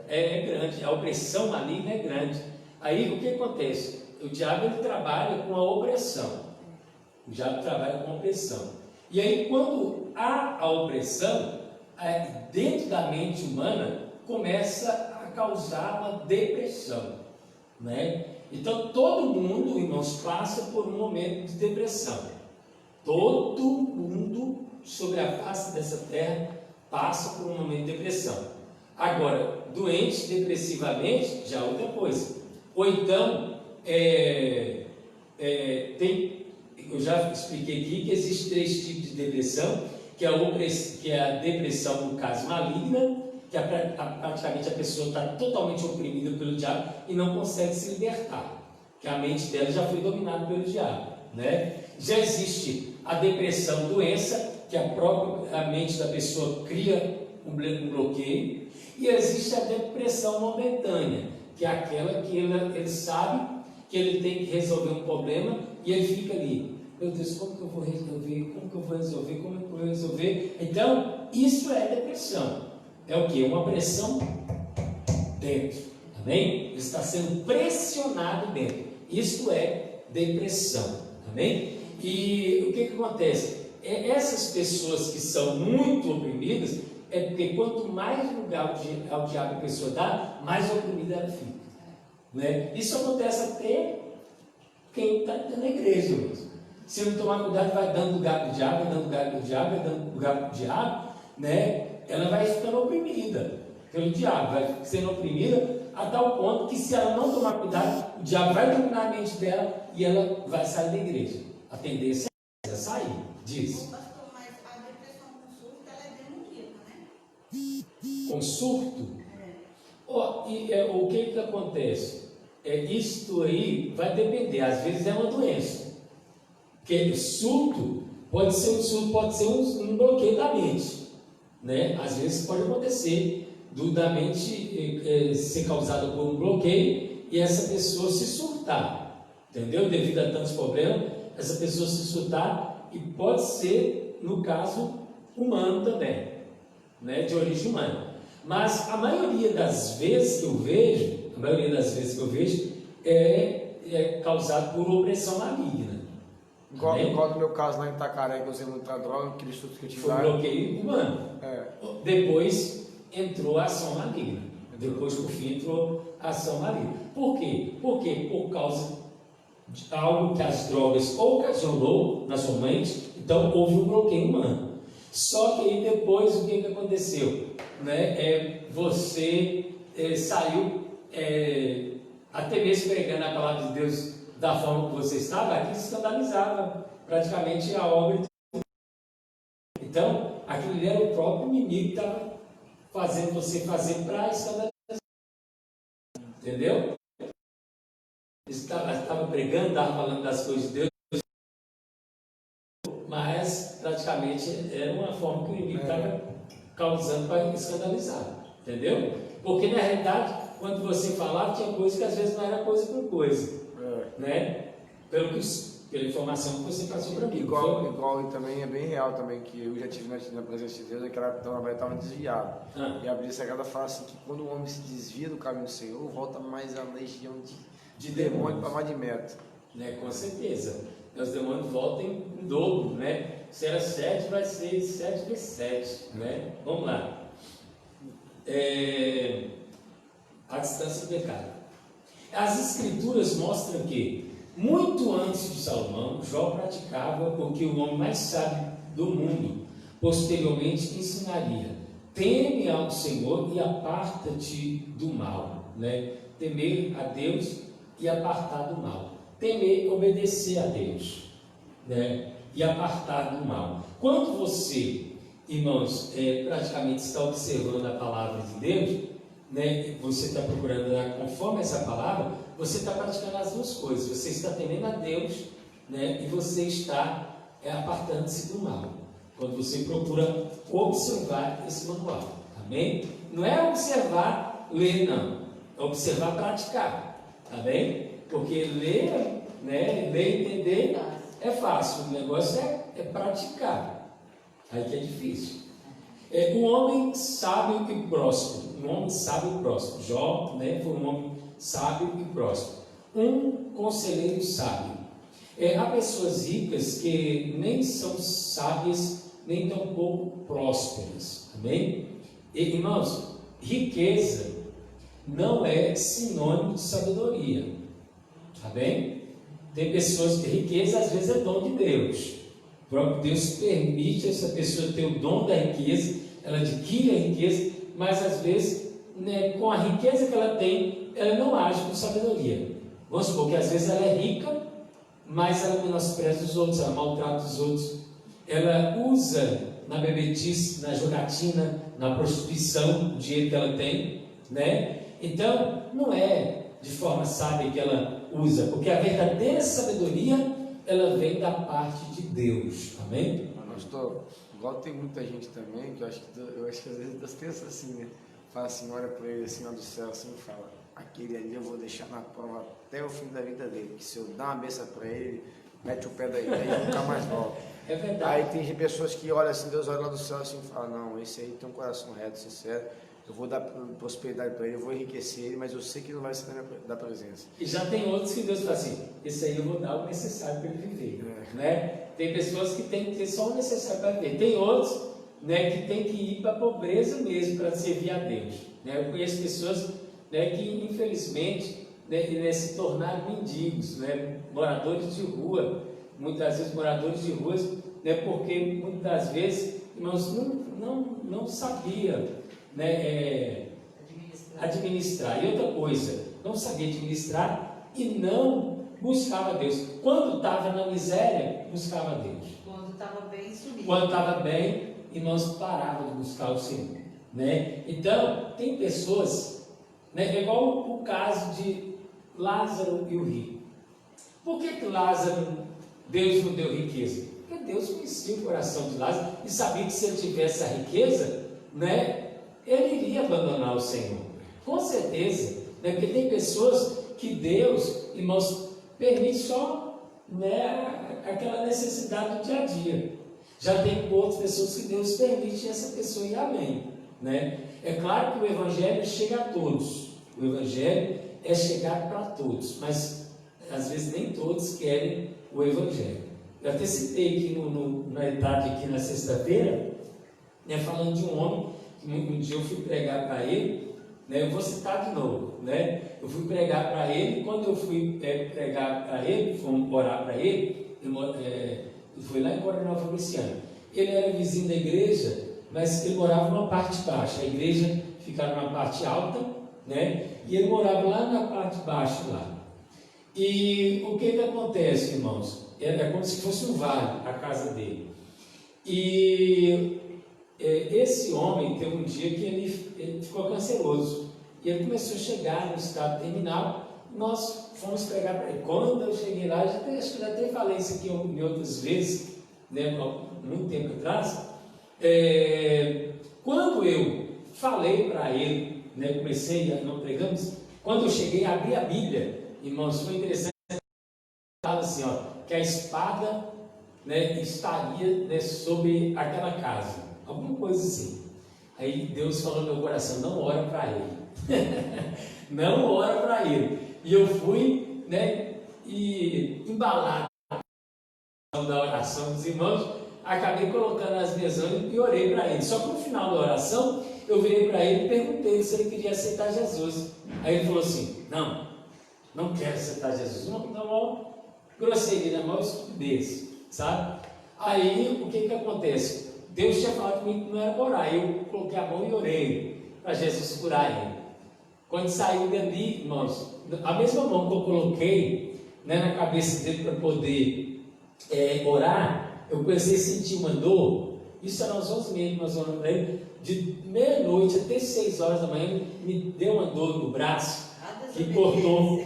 é grande, a opressão maligna é grande. Aí o que acontece? O diabo ele trabalha com a opressão. O diabo trabalha com a opressão. E aí quando há a opressão, dentro da mente humana, começa a causar uma depressão, né? Então todo mundo, irmãos, passa por um momento de depressão. Todo mundo sobre a face dessa terra passa por um momento de depressão. Agora, doente depressivamente já é outra coisa. Ou então eu já expliquei aqui que existem 3 tipos de depressão, que é a depressão no caso maligna, que praticamente a pessoa está totalmente oprimida pelo diabo e não consegue se libertar, que a mente dela já foi dominada pelo diabo, né? Já existe a depressão doença, que a mente da pessoa cria um bloqueio, e existe a depressão momentânea, que é aquela que ele sabe que ele tem que resolver um problema e ele fica ali: meu Deus, como que eu vou resolver? Como que eu vou resolver? Como que eu vou resolver? Então, isso é depressão. É o que? Uma pressão dentro. Amém? Ele está sendo pressionado dentro. Isto é depressão. Amém? E o que acontece? Essas pessoas que são muito oprimidas, é porque quanto mais lugar ao diabo a pessoa dá, mais oprimida ela fica. Né? Isso acontece até quem está na igreja mesmo. Se não tomar cuidado, vai dando lugar para o diabo, vai dando lugar para o diabo, vai dando lugar para o diabo, né? Ela vai ficando oprimida pelo diabo, vai sendo oprimida a tal ponto que, se ela não tomar cuidado, o diabo vai dominar a mente dela e ela vai sair da igreja. A tendência é sair, diz. Pastor, mas a depressão com surto, ela é demoníaca, né? Com surto? O que acontece? Isto aí vai depender, às vezes é uma doença. Porque surto pode ser um bloqueio da mente, né? Às vezes pode acontecer da mente ser causada por um bloqueio e essa pessoa se surtar, entendeu? Devido a tantos problemas, essa pessoa se surtar, e pode ser, no caso, humano também, né? De origem humana. Mas a maioria das vezes que eu vejo, é causado por opressão maligna. Igual no meu caso lá em Itacaré, que eu usei muita droga, aquele susto que eu tive Foi um lá. bloqueio humano. Depois entrou a ação maligna. Depois, por fim, entrou a ação maligna. Por quê? Porque por causa de algo que as drogas ocasionou na sua mente, então houve um bloqueio humano. Só que aí depois o que aconteceu? Né? Você saiu até mesmo pregando a palavra de Deus da forma que você estava, aquilo escandalizava praticamente a obra de Deus. Então, aquilo era o próprio inimigo que estava fazendo você fazer para escandalizar. Entendeu? Estava pregando, estava falando das coisas de Deus, mas praticamente era uma forma que o inimigo estava causando para escandalizar. Entendeu? Porque na realidade, quando você falava, tinha coisa que às vezes não era coisa por coisa. Né? Pela informação que você passou para mim. Igual e também é bem real também, que eu já tive na presença de Deus, aquela mulher estava desviada. E a Bíblia Sagrada fala assim, que quando o homem se desvia do caminho do Senhor, volta mais a legião de demônio para mais de metro. Né? Com certeza. Os demônios voltam em dobro, né? Se era 7, vai ser 7 vezes 7, né? Vamos lá. A distância do pecado. As escrituras mostram que, muito antes de Salomão, Jó praticava o que o homem mais sábio do mundo posteriormente ensinaria: teme ao Senhor e aparta-te do mal, né? Temer a Deus e apartar do mal. Temer, obedecer a Deus, né? E apartar do mal. Quando você irmãos, praticamente está observando a palavra de Deus, né? Você está procurando andar conforme essa palavra, você está praticando as duas coisas. Você está temendo a Deus, né? E você está apartando-se do mal. Quando você procura observar esse manual, amém? Não é observar, ler, não. É observar, praticar, tá bem? Porque ler, né? Ler e entender é fácil. O negócio é praticar. Aí que é difícil. Um homem sábio e próspero. Um homem sábio e próspero. Jó, né, foi um homem sábio e próspero. Um conselheiro sábio. Há pessoas ricas que nem são sábias, nem tampouco prósperas. Amém? Irmãos, riqueza não é sinônimo de sabedoria. Tá bem? Tem pessoas que riqueza às vezes é dom de Deus. O próprio Deus permite essa pessoa ter o dom da riqueza, ela adquire a riqueza, mas às vezes, né, com a riqueza que ela tem, ela não age com sabedoria. Vamos supor que às vezes ela é rica, mas ela menospreza os outros, ela maltrata os outros, ela usa na bebedice, na jogatina, na prostituição o dinheiro que ela tem, né? Então, não é de forma sábia que ela usa, porque a verdadeira sabedoria, ela vem da parte de Deus, amém? Pastor, igual tem muita gente também, que eu acho que às vezes Deus pensa assim, né? Fala assim, olha para ele assim, lá do céu, assim, e fala, aquele ali eu vou deixar na prova até o fim da vida dele, que se eu dar uma benção para ele, mete o pé daí, aí nunca mais volta. É verdade. Aí tem pessoas que olham assim, Deus olha lá do céu assim e fala, não, esse aí tem um coração reto, sincero, eu vou dar prosperidade para ele, eu vou enriquecer ele, mas eu sei que não vai sair da presença. E já tem outros que Deus fala assim, esse aí eu vou dar o necessário para ele viver, né? Tem pessoas que têm que ter só o necessário para viver. Tem outros, né, que tem que ir para a pobreza mesmo para servir a Deus, né? Eu conheço pessoas, né, que infelizmente, né, se tornaram mendigos, né, moradores de rua, muitas vezes moradores de ruas, né, porque muitas vezes, irmãos, não sabia, né, administrar. E outra coisa, não sabia administrar e não buscava Deus. Quando estava na miséria, buscava Deus. Quando estava bem, sumia. Quando estava bem, irmãos, paravam de buscar o Senhor, né? Então, tem pessoas, né, igual o caso de Lázaro e o rico. Por que Lázaro, Deus não deu riqueza? Porque Deus conhecia o coração de Lázaro e sabia que se ele tivesse a riqueza, né, ele iria abandonar o Senhor. Com certeza, né, porque tem pessoas que Deus, irmãos, permite só, né, aquela necessidade do dia a dia. Já tem outras pessoas que Deus permite essa pessoa ir além, né? É claro que o Evangelho chega a todos. O Evangelho é chegar para todos, mas às vezes nem todos querem o Evangelho. Eu até citei aqui na idade, aqui na sexta-feira, né, falando de um homem que um dia eu fui pregar para ele, né, eu vou citar de novo, né? Eu fui pregar para ele, quando eu fui pregar para ele, fomos orar para ele, foi lá em Coronel Fabriciano. Ele era vizinho da igreja, mas ele morava numa parte baixa, a igreja ficava numa parte alta, né? E ele morava lá na parte baixa lá. E o que acontece, irmãos? Era como se fosse um vale a casa dele. E esse homem teve um dia que ele ficou canceroso. E ele começou a chegar no estado terminal. Nós fomos pregar para ele. Quando eu cheguei lá, acho que já até falei isso aqui em outras vezes, né, muito tempo atrás. Quando eu falei para ele, né, não pregamos, quando eu cheguei, abri a Bíblia, irmãos, foi interessante, falava assim, ó, que a espada, né, estaria, né, sobre aquela casa, alguma coisa assim. Aí Deus falou no meu coração, não ora para ele, não ora para ele. E eu fui, né, e embalado da oração dos irmãos, acabei colocando as minhas mãos e orei para ele. Só que no final da oração, eu virei para ele e perguntei se ele queria aceitar Jesus. Aí ele falou assim, não quero aceitar Jesus. Na maior grosseria, na maior estupidez, sabe? Aí, o que acontece? Deus tinha falado comigo que não era para orar. Eu coloquei a mão e orei para Jesus curar ele. Quando saiu dali, irmãos, a mesma mão que eu coloquei, né, na cabeça dele para poder orar, eu comecei a sentir uma dor, isso era às 11h30 que nós oramos para ele, de meia-noite até 6 horas da manhã, me deu uma dor no braço, que cortou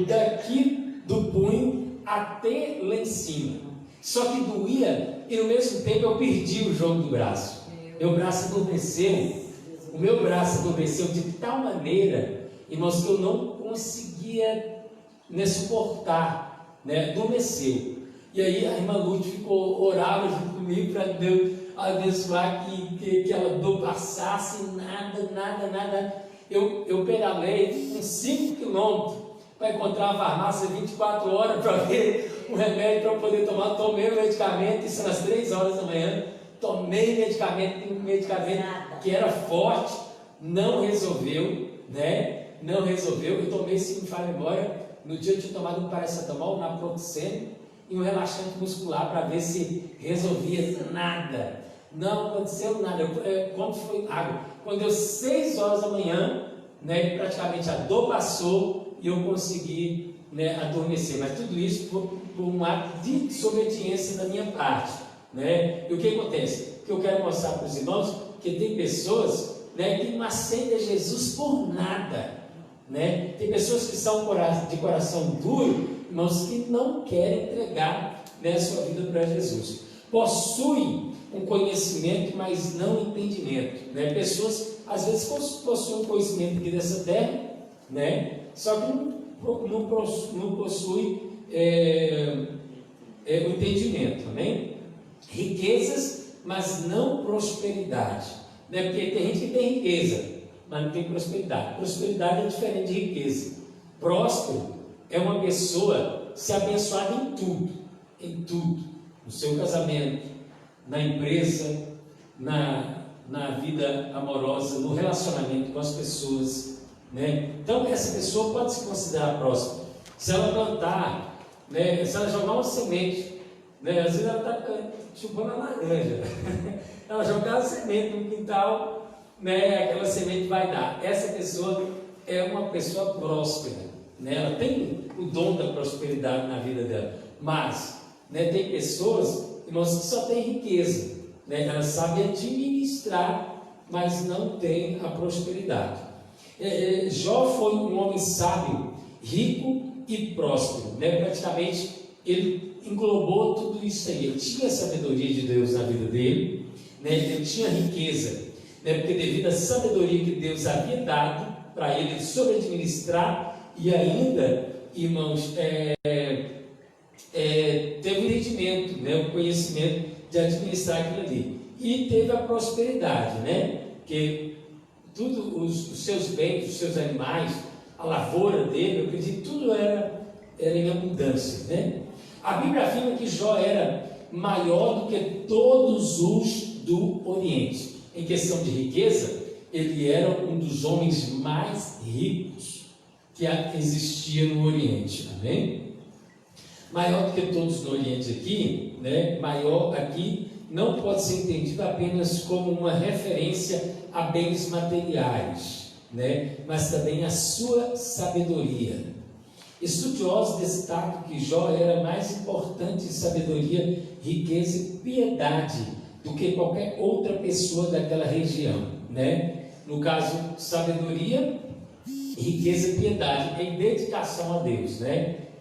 daqui do punho até lá em cima. Só que doía, e no mesmo tempo eu perdi o jogo do braço. Meu braço adormeceu, o meu braço adormeceu de tal maneira, irmãos, que eu não conseguia suportar, adormeceu. E aí a irmã Lúcia orava junto comigo para Deus abençoar que ela dor passasse, nada. Eu pedalei uns 5 quilômetros para encontrar uma farmácia 24 horas para ver um remédio para eu poder tomar. Tomei o medicamento, isso nas 3 horas da manhã. Tomei um medicamento que era forte, não resolveu, Não resolveu. Eu tomei, se me fala memória, no dia eu tinha tomado um paracetamol, naproxeno e um relaxante muscular para ver se resolvia nada. Não aconteceu nada. Quando foi água? Quando deu 6 horas da manhã, praticamente a dor passou e eu consegui adormecer. Mas tudo isso por um ato de desobediência da minha parte. E o que acontece? O que eu quero mostrar para os irmãos, que tem pessoas que não aceitam Jesus por nada. Tem pessoas que são de coração duro, irmãos, que não querem entregar sua vida para Jesus. Possuem um conhecimento, mas não entendimento. Pessoas, às vezes, possuem um conhecimento aqui dessa terra, só que não possuem o entendimento. Amém? Riquezas, mas não prosperidade. Porque tem gente que tem riqueza, mas não tem prosperidade. Prosperidade é diferente de riqueza. Próspero é uma pessoa se abençoada em tudo, no seu casamento, na empresa, na vida amorosa, no relacionamento com as pessoas, Então essa pessoa pode se considerar próspera se ela plantar, se ela jogar uma semente, às vezes ela está chupando a laranja, ela jogar a semente no quintal, aquela semente vai dar. Essa pessoa é uma pessoa próspera, ela tem o dom da prosperidade na vida dela. Mas tem pessoas, irmãos, que só têm riqueza, ela sabe administrar, mas não tem a prosperidade. Jó foi um homem sábio, rico e próspero, praticamente ele englobou tudo isso aí. Ele tinha a sabedoria de Deus na vida dele, ele tinha riqueza, porque devido à sabedoria que Deus havia dado para ele sobre administrar, e ainda, irmãos, teve o entendimento, o conhecimento de administrar aquilo ali, e teve a prosperidade, que tudo, os seus bens, os seus animais, a lavoura dele, eu acredito, tudo era em abundância, A Bíblia afirma que Jó era maior do que todos os do Oriente. Em questão de riqueza, ele era um dos homens mais ricos que existia no Oriente, amém? Maior do que todos no Oriente aqui, maior aqui, não pode ser entendido apenas como uma referência a bens materiais, mas também a sua sabedoria. Estudiosos destacam que Jó era mais importante em sabedoria, riqueza e piedade do que qualquer outra pessoa daquela região, No caso, sabedoria, riqueza e piedade em dedicação a Deus,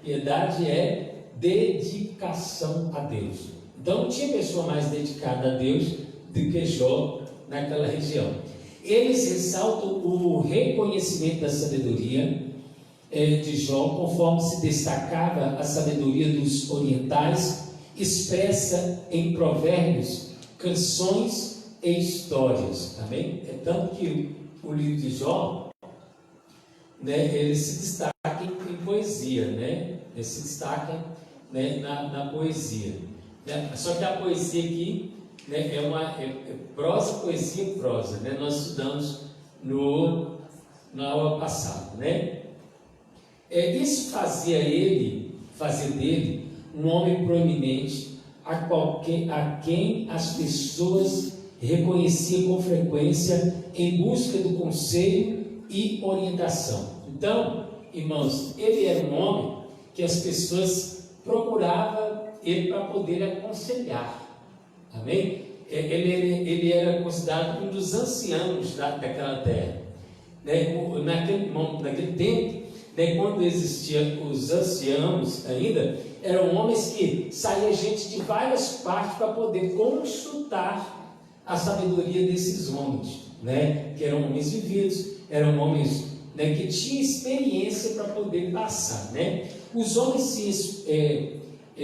Piedade é dedicação a Deus. Então não tinha pessoa mais dedicada a Deus do que Jó naquela região. Eles ressaltam o reconhecimento da sabedoria de Jó, conforme se destacava a sabedoria dos orientais, expressa em provérbios, canções e histórias. Amém? É tanto que o livro de Jó, ele se destaca em poesia, Ele se destaca na poesia. Só que a poesia aqui é prosa, poesia e prosa. Nós estudamos na aula passada. Isso fazia dele um homem proeminente a quem as pessoas reconheciam com frequência em busca do conselho e orientação. Então, irmãos, ele era um homem que as pessoas procuravam ele para poder aconselhar. Amém? ele era considerado um dos anciãos daquela terra. Né? Naquele tempo, né, quando existiam os anciãos ainda, eram homens que saía gente de várias partes para poder consultar a sabedoria desses homens, né? Que eram homens vividos, eram homens, né, que tinham experiência para poder passar, né? Os homens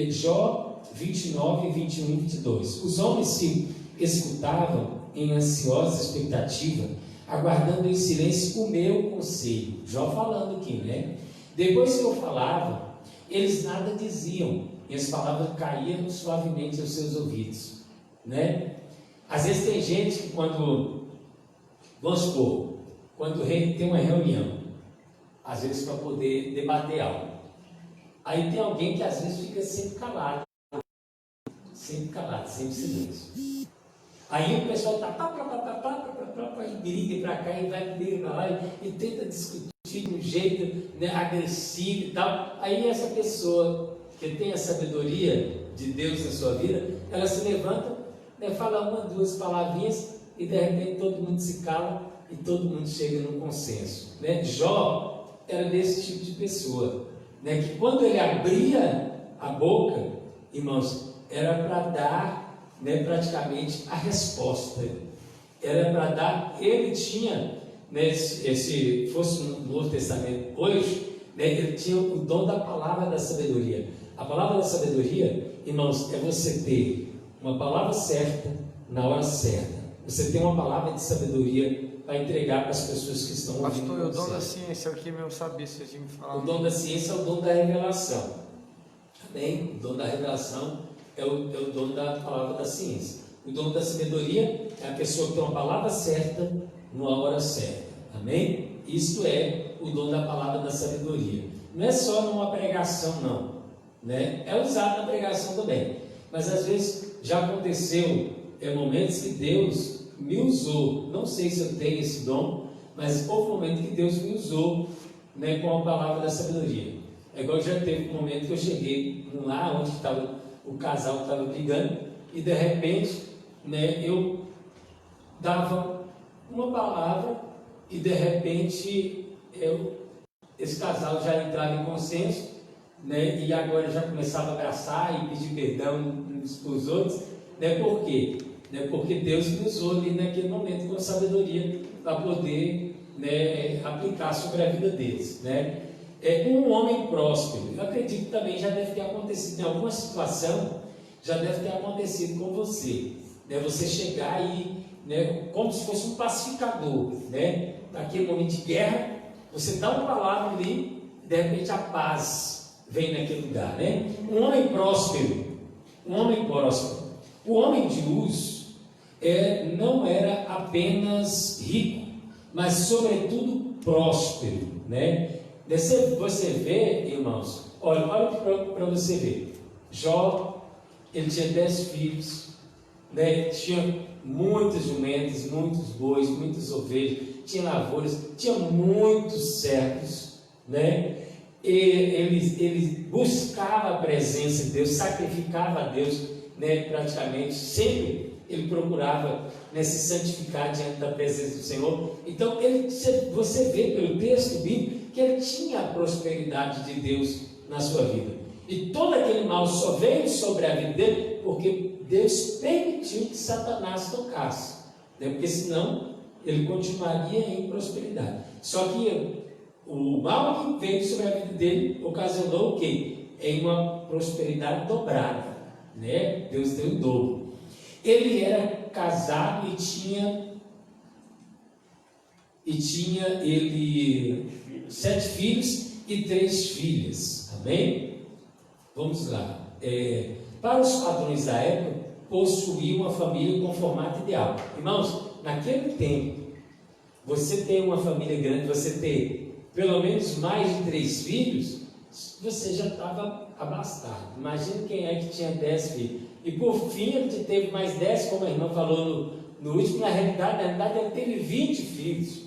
Jó 29, 21 e 22. Os homens se escutavam em ansiosa expectativa, aguardando em silêncio o meu conselho. Jó falando aqui, né? Depois que eu falava, eles nada diziam, e as palavras caíam suavemente aos seus ouvidos, né? Às vezes tem gente que quando, vamos supor, quando tem uma reunião, às vezes para poder debater algo, aí tem alguém que às vezes fica sempre calado, sempre silêncio. Aí o pessoal está e briga para cá e vai briga para lá e tenta discutir de um jeito, né, agressivo e tal. Aí essa pessoa que tem a sabedoria de Deus na sua vida, ela se levanta, né, fala uma, duas palavrinhas e de repente todo mundo se cala e todo mundo chega num consenso, né? Jó era desse tipo de pessoa, né, que quando ele abria a boca, irmãos, era para dar, né, praticamente a resposta, era para dar. Ele tinha, né, se fosse no Novo Testamento hoje, né, ele tinha o dom da palavra da sabedoria. A palavra da sabedoria, irmãos, é você ter uma palavra certa na hora certa. Você tem uma palavra de sabedoria para entregar para as pessoas que estão ouvindo. Pastor, o dom da ciência, eu queria mesmo saber se você me falar. O dom da ciência é o dom da revelação. Amém? O dom da revelação é o dom da palavra da ciência. O dom da sabedoria é a pessoa que tem uma palavra certa numa hora certa. Amém? Isso é o dom da palavra da sabedoria. Não é só numa pregação, não, né? É usado na pregação também. Mas às vezes já aconteceu momentos que Deus me usou. Não sei se eu tenho esse dom, mas houve um momento que Deus me usou, né, com a palavra da sabedoria. É igual já teve um momento que eu cheguei lá onde estava o casal que estava brigando e de repente, né, eu dava uma palavra e de repente esse casal já entrava em consenso, né, e agora já começava a abraçar e pedir perdão uns para os outros, né? Por quê? Né, porque Deus me usou ali naquele momento com sabedoria para poder, né, aplicar sobre a vida deles, né? Um homem próspero, eu acredito que também já deve ter acontecido em alguma situação, já deve ter acontecido com você, né? Você chegar aí, né, como se fosse um pacificador, né? Naquele momento de guerra, você dá uma palavra ali, e de repente a paz vem naquele lugar, né? Um homem próspero, o homem de Uz não era apenas rico, mas sobretudo próspero, né? Você vê, irmãos, olha para você ver. Jó, ele tinha 10 filhos, né? Tinha muitos jumentos, muitos bois, muitas ovelhas, tinha lavouras, tinha muitos servos, né? E ele buscava a presença de Deus, sacrificava a Deus, né? Praticamente sempre ele procurava, né, se santificar diante da presença do Senhor. Então você vê pelo texto bíblico que ele tinha a prosperidade de Deus na sua vida, e todo aquele mal só veio sobre a vida dele porque Deus permitiu que Satanás tocasse, né? Porque senão ele continuaria em prosperidade. Só que o mal que veio sobre a vida dele ocasionou o quê? Em uma prosperidade dobrada, né? Deus deu o dobro. Ele era casado e tinha 7 filhos e 3 filhas. Amém? Vamos lá. Para os padrões da época, possuía uma família com formato ideal. Irmãos, naquele tempo, você ter uma família grande, você ter pelo menos mais de 3 filhos, você já estava abastado. Imagina quem é que tinha 10 filhos. E por fim, ele teve mais 10, como a irmã falou no último. Na realidade ele teve 20 filhos,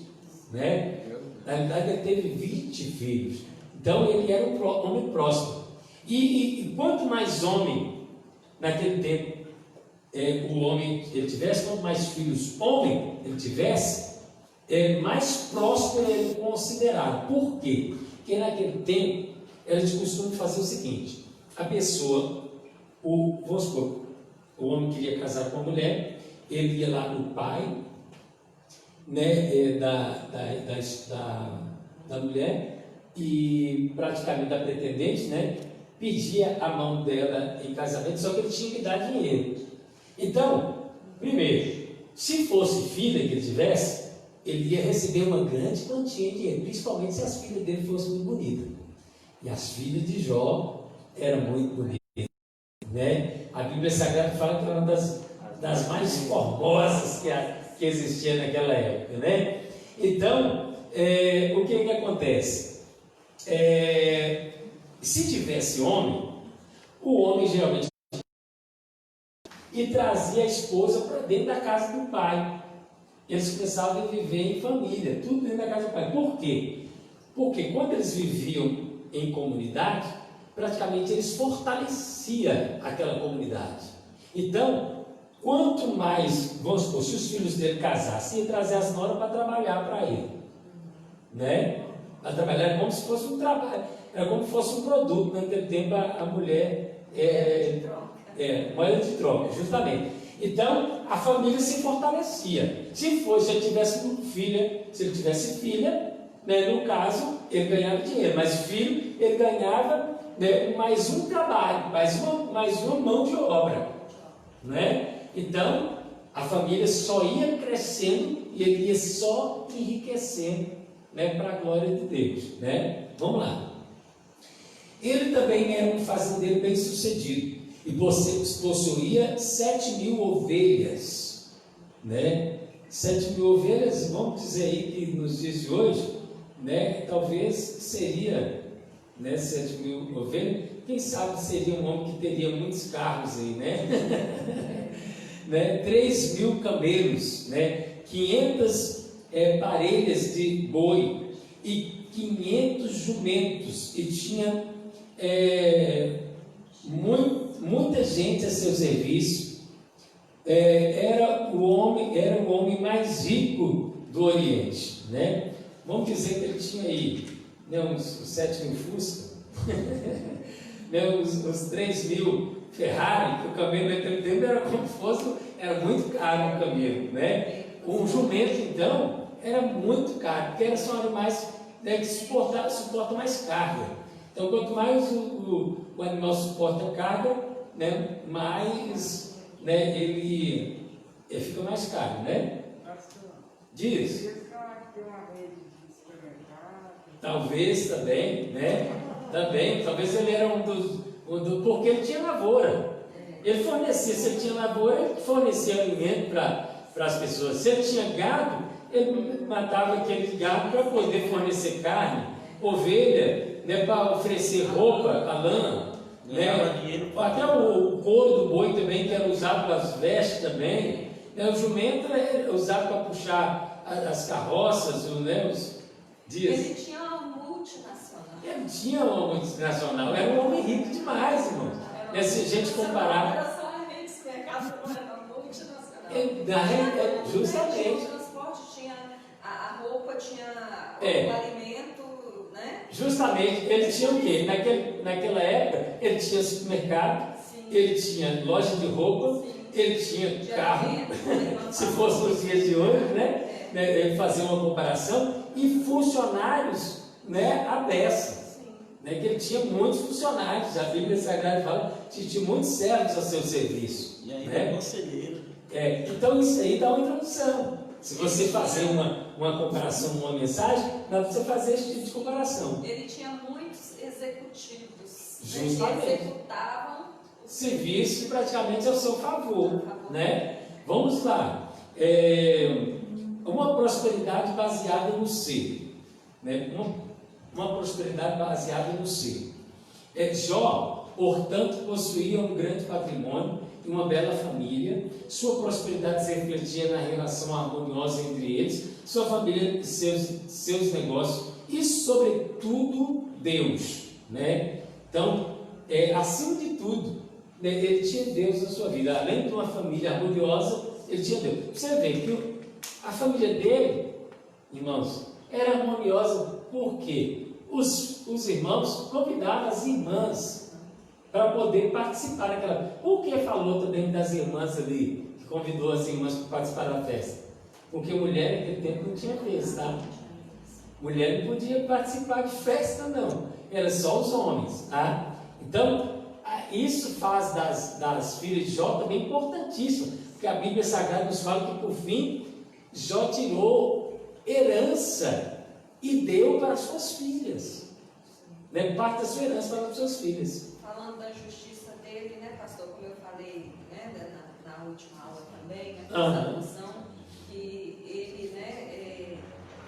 né? Na realidade ele teve 20 filhos. Então ele era um homem próspero. E quanto mais homem naquele tempo o homem ele tivesse, quanto mais filhos homem ele tivesse, mais próspero ele considerado. Por quê? Porque naquele tempo eles costumam fazer o seguinte: a pessoa, vamos supor, o homem queria casar com a mulher, ele ia lá no pai, né, da mulher, e praticamente da pretendente, né, pedia a mão dela em casamento, só que ele tinha que dar dinheiro. Então, primeiro, se fosse filha que ele tivesse, ele ia receber uma grande quantia de dinheiro, principalmente se as filhas dele fossem muito bonitas. E as filhas de Jó eram muito bonitas, né? A Bíblia Sagrada fala que era uma das mais formosas que existia naquela época, né? Então, o que acontece? Se tivesse homem, o homem geralmente e trazia a esposa para dentro da casa do pai. Eles começavam a viver em família, tudo dentro da casa do pai. Por quê? Porque quando eles viviam em comunidade, praticamente eles fortaleciam aquela comunidade. Então, quanto mais, vamos supor, se os filhos dele casassem, ia trazer as noras para trabalhar para ele, né? Para trabalhar era como se fosse um trabalho, era como se fosse um produto. Naquele tempo a mulher moeda de troca, justamente. Então a família se fortalecia. Se ele tivesse filha, né, no caso ele ganhava dinheiro, mas filho ele ganhava, né, mais um trabalho, mais uma mão de obra, né? Então a família só ia crescendo e ele ia só enriquecendo, né, para a glória de Deus, né? Vamos lá. Ele também era um fazendeiro bem sucedido e possuía 7.000 ovelhas, né? 7.000 ovelhas, vamos dizer aí que nos dias de hoje, né, talvez seria, né, 7.000 ovelhas, quem sabe seria um homem que teria muitos carros aí, né? né? 3.000 camelos, né? 500 parelhas de boi e 500 jumentos, e tinha muita gente a seu serviço. Era o homem mais rico do Oriente, né? Vamos dizer que ele tinha aí, né, uns 7.000 Fusca, né, uns 3.000 Ferrari, que o camelo naquele tempo era como se fosse, era muito caro o camelo, né? Um jumento, então, era muito caro, porque eram só animais, né, que suportam mais carga. Então, quanto mais o animal suporta a carga, né, mais, né, ele fica mais caro, né? Diz. Talvez também, né? Também, talvez ele era porque ele tinha lavoura. Ele fornecia, se ele tinha lavoura, ele fornecia alimento para as pessoas. Se ele tinha gado, ele matava aquele gado para poder fornecer carne, ovelha, né, para oferecer roupa, a lã, né? Até o couro do boi também, que era usado para as vestes também, né? O jumento era usado para puxar as carroças, né? Os dias. Ele tinha uma multinacional. Ele tinha uma multinacional, era um homem rico demais, irmão. Se a gente comparar. Justamente. O transporte tinha a roupa, tinha o alimento, né? Justamente, ele tinha o quê? Naquela época, ele tinha supermercado, sim, ele tinha loja de roupa, sim, ele tinha carro, se fosse nos dias de hoje, né? Ele fazia uma comparação, e funcionários, né, à beça, né? Que ele tinha muitos funcionários. A Bíblia Sagrada fala que tinha muitos servos a seu serviço. E ainda né? conselheiro. Então isso aí dá uma introdução. Se você fazer uma comparação numa mensagem, dá para você fazer esse tipo de comparação. Ele tinha muitos executivos, justamente, que executavam o serviço praticamente ao seu favor, né? Vamos lá. Uma prosperidade baseada no ser, né? Uma prosperidade baseada no ser. Jó, portanto, possuía um grande patrimônio e uma bela família. Sua prosperidade se refletia na relação harmoniosa entre eles, sua família e seus negócios e, sobretudo, Deus, né? Então, acima de tudo, Ele tinha Deus na sua vida. Além de uma família harmoniosa, ele tinha Deus. Você vê que a família dele, irmãos, era harmoniosa porque os irmãos convidavam as irmãs para poder participar daquela. Por que falou também das irmãs ali, que convidou as irmãs para participar da festa? Porque mulher naquele tempo não tinha festa, tá? Mulher não podia participar de festa, não. Era só os homens, tá? Então, isso faz das filhas de Jó também importantíssimo, porque a Bíblia Sagrada nos fala que, por fim, Jó tirou herança e deu para as suas filhas. Né? Parte da sua herança para as suas filhas. Falando da justiça dele, né, pastor, como eu falei, né, na última aula também, né, Aham. essa noção que ele, né,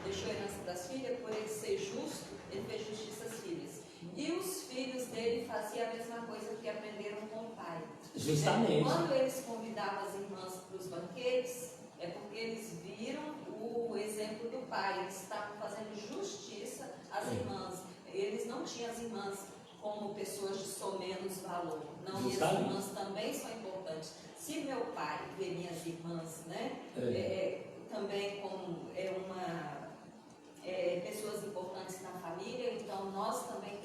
deixou a herança das filhas, por ele ser justo, ele fez justiça às filhas. E os filhos dele faziam a mesma coisa que aprenderam com o pai. Justamente. Quando eles convidavam as irmãs para os banquetes, é porque eles viram o exemplo do pai, eles estavam fazendo justiça às irmãs. Eles não tinham as irmãs como pessoas de somenos valor. Não, e as irmãs também são importantes. Se meu pai vê minhas irmãs, né, também como pessoas importantes na família, então nós também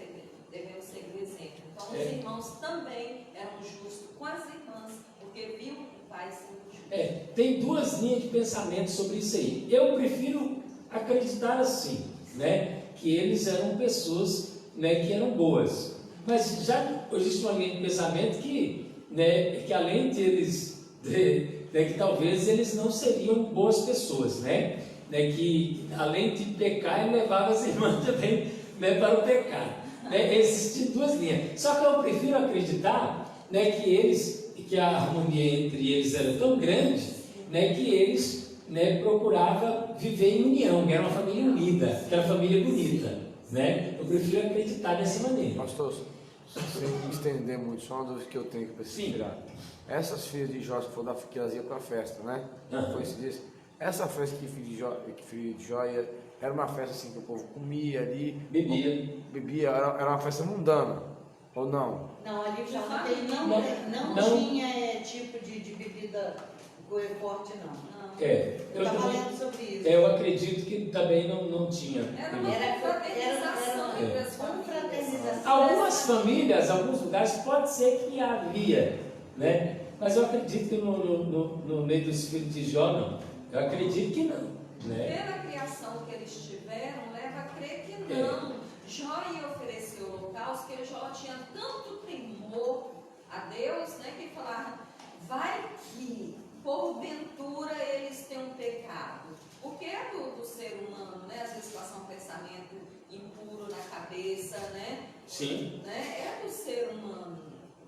devemos ser o exemplo. Então os irmãos também eram justos com as irmãs, porque viam o pai sendo justo. Tem duas linhas de pensamento sobre isso aí. Eu prefiro acreditar assim, né, que eles eram pessoas, né, que eram boas. Mas já existe uma linha de pensamento que, né, que além de eles, que talvez eles não seriam boas pessoas, né? Que além de pecar, ele levava as irmãs também, né, para o pecado. Né? Existem duas linhas. Só que eu prefiro acreditar, né, que a harmonia entre eles era tão grande, né, que eles, né, procuravam viver em união, que era uma família unida, que era uma família bonita. Né? Eu prefiro acreditar dessa maneira. Pastor, sem estender muito, só uma dúvida que eu tenho que preciso tirar. Essas filhas de Jó que elas iam para a festa, né? Foi isso disso. Essa festa que filho de Jó era uma festa assim que o povo comia ali, bebia, era uma festa mundana, ou não? Não, ali já não tinha tipo de bebida forte, não. Eu estava lendo sobre isso. Eu acredito que também não tinha. Era uma fraternização entre as famílias. Algumas famílias, alguns lugares, pode ser que havia, né? Mas eu acredito que no meio dos filhos de Jó, não. Eu acredito que não. Né? Pela criação que eles tiveram, leva a crer que não. Jó ia oferecer o holocausto, porque Jó tinha tanto temor a Deus, né, que falava, vai que porventura eles têm um pecado. Porque é do ser humano, né? Às vezes passa um pensamento impuro na cabeça, né? Sim. Né? É do ser humano,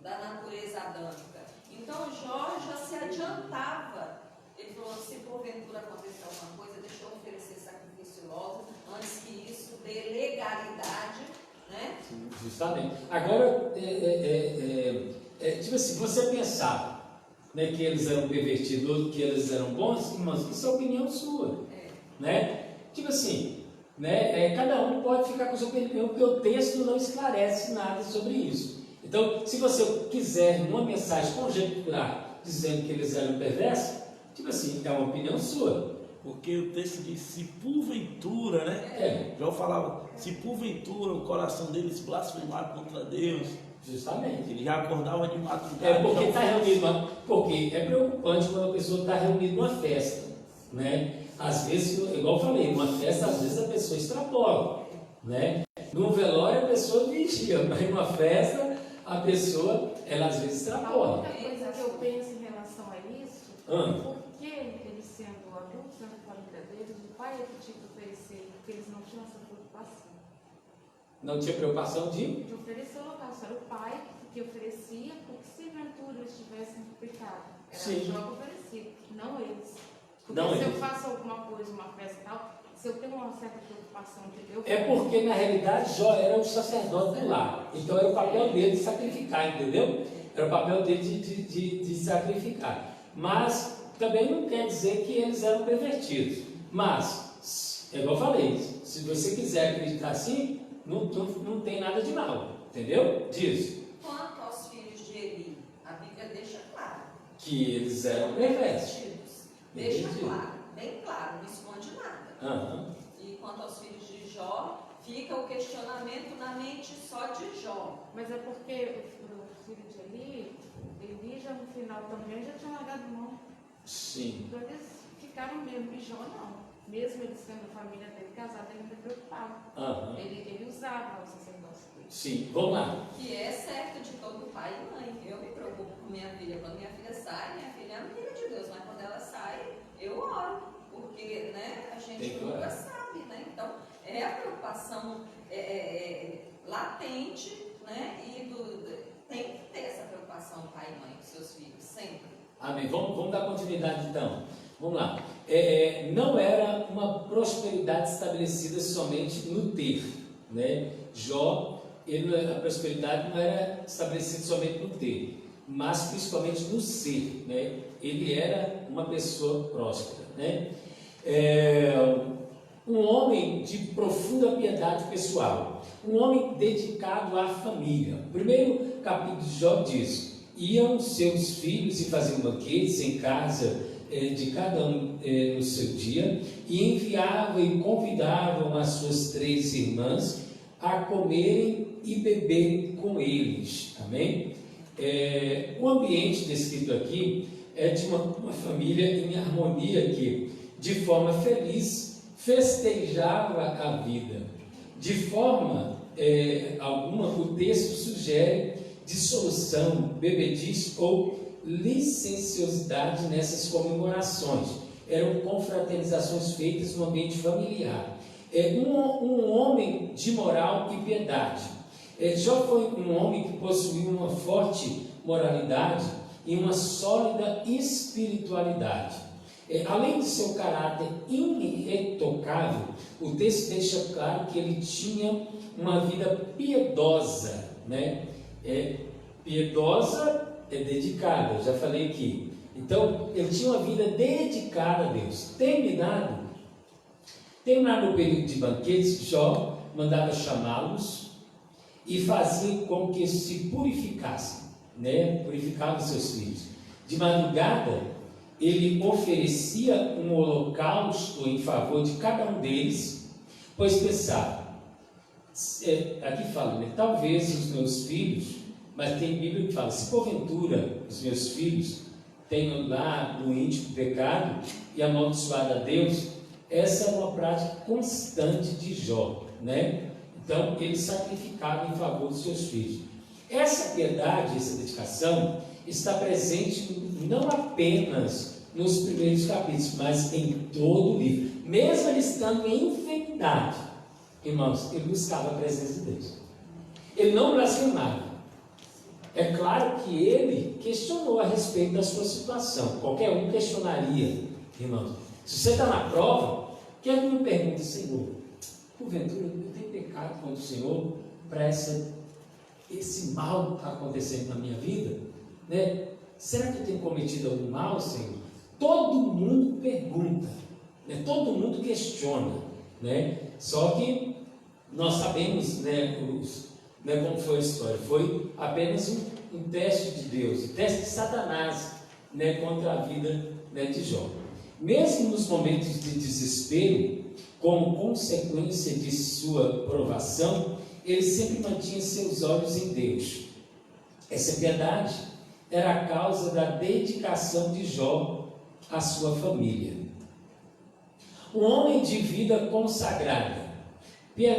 da natureza adâmica. Então Jó já se adiantava. Ele falou, se porventura acontecer alguma coisa, deixa eu oferecer sacrifício logo, antes que isso dê legalidade, né? Sim, justamente. Agora, tipo assim, você pensar, né, que eles eram pervertidos, que eles eram bons, irmãos, isso é opinião sua. Né? Tipo assim, né, cada um pode ficar com a sua opinião, porque o texto não esclarece nada sobre isso. Então, se você quiser, numa mensagem conjecturar, dizendo que eles eram perversos, tipo assim, é uma opinião sua. Porque o texto diz, se porventura, né? Jó falava, se porventura o coração deles blasfemar contra Deus. Justamente. Ele já acordava de madrugada. Porque está reunido, porque é preocupante quando a pessoa está reunida numa festa, né? Às vezes, igual eu falei, numa festa, às vezes a pessoa extrapola, né? Num velório a pessoa vigia, mas numa festa a pessoa, ela às vezes A extrapola. outra coisa que eu penso em relação a isso, por que eles sendo adultos, sendo família deles, o pai é que tinha que oferecer, porque eles não tinham essa preocupação. Não tinha preocupação de oferecer o local, era o pai que oferecia, porque se porventura eles tivessem pecado, era Sim. o Jó que oferecia, não eles. Porque Não se eles. eu faço alguma coisa, uma festa e tal, se eu tenho uma certa preocupação de Deus. É porque, na realidade, Jó era o sacerdote do lar. Então, era o papel dele de sacrificar, entendeu? Era o papel dele de sacrificar. Mas, também não quer dizer que eles eram pervertidos. Mas, é igual eu falei, se você quiser acreditar assim, não tem nada de mal. Entendeu? Diz. Quanto aos filhos de Eli, a que eles eram perversos. Deixa Entendi. claro, bem claro, não esconde nada. E quanto aos filhos de Jó, fica o questionamento na mente só de Jó. Mas é porque o filho de Eli já no final também já tinha largado mão. Sim. Então eles ficaram mesmo, e Jó não. Mesmo ele sendo família dele, casado, ele ainda preocupava. Ele usava o sacerdócio dele. Sim, vamos lá. Que é certo de todo pai e mãe. Eu me preocupo com minha filha. Quando minha filha sai, minha filha é a menina de Deus, mas quando ela sai, eu oro. Porque, né, a gente nunca sabe, né? Então, é a preocupação latente, né? E tem que ter essa preocupação, pai e mãe, com seus filhos, sempre. Amém. Vamos dar continuidade então. Vamos lá. Não era uma prosperidade estabelecida somente no ter, né? Jó, a prosperidade não era estabelecida somente no ter, mas principalmente no ser, né? Ele era uma pessoa próspera, né? Um homem de profunda piedade pessoal, um homem dedicado à família. O primeiro capítulo de Jó diz: iam seus filhos e faziam banquetes em casa de cada um no seu dia, e enviavam e convidavam as suas 3 irmãs a comerem e beberem com eles. Amém? O ambiente descrito aqui é de uma família em harmonia que, de forma feliz, festejava a vida. De forma alguma, o texto sugere dissolução, bebedice ou licenciosidade nessas comemorações. Eram confraternizações feitas no ambiente familiar. Um homem de moral e piedade. Jó foi um homem que possuía uma forte moralidade e uma sólida espiritualidade. Além de seu caráter irretocável, o texto deixa claro que ele tinha uma vida piedosa, né? Piedosa é dedicada, já falei aqui. Então, ele tinha uma vida dedicada a Deus. Terminado o período de banquetes, Jó mandava chamá-los e fazia com que se purificassem, né? Purificava seus filhos. De madrugada, ele oferecia um holocausto em favor de cada um deles, pois pensava, aqui fala, né? Talvez os meus filhos, mas tem Bíblia que fala, se porventura os meus filhos tenham lá no íntimo pecado e amaldiçoado a Deus, essa é uma prática constante de Jó, né? Então ele sacrificava em favor dos seus filhos. Essa piedade, essa dedicação está presente não apenas nos primeiros capítulos, mas em todo o livro. Mesmo ele estando em enfermidade, irmãos, ele buscava a presença de Deus. Ele não blasfemava. É claro que ele questionou a respeito da sua situação. Qualquer um questionaria, irmãos. Se você está na prova, quer que me pergunte, Senhor, porventura eu tenho pecado contra o Senhor para esse mal que está acontecendo na minha vida? Né? Será que eu tenho cometido algum mal, Senhor? Todo mundo pergunta, né? Todo mundo questiona, né? Só que nós sabemos, né, como foi a história. Foi apenas um teste de Deus, um teste de Satanás, né, contra a vida, né, de Jó. Mesmo nos momentos de desespero, como consequência de sua provação, ele sempre mantinha seus olhos em Deus. Essa piedade era a causa da dedicação de Jó à sua família. Um homem de vida consagrada.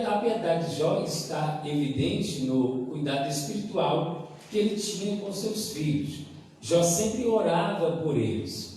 A piedade de Jó está evidente no cuidado espiritual que ele tinha com seus filhos. Jó sempre orava por eles.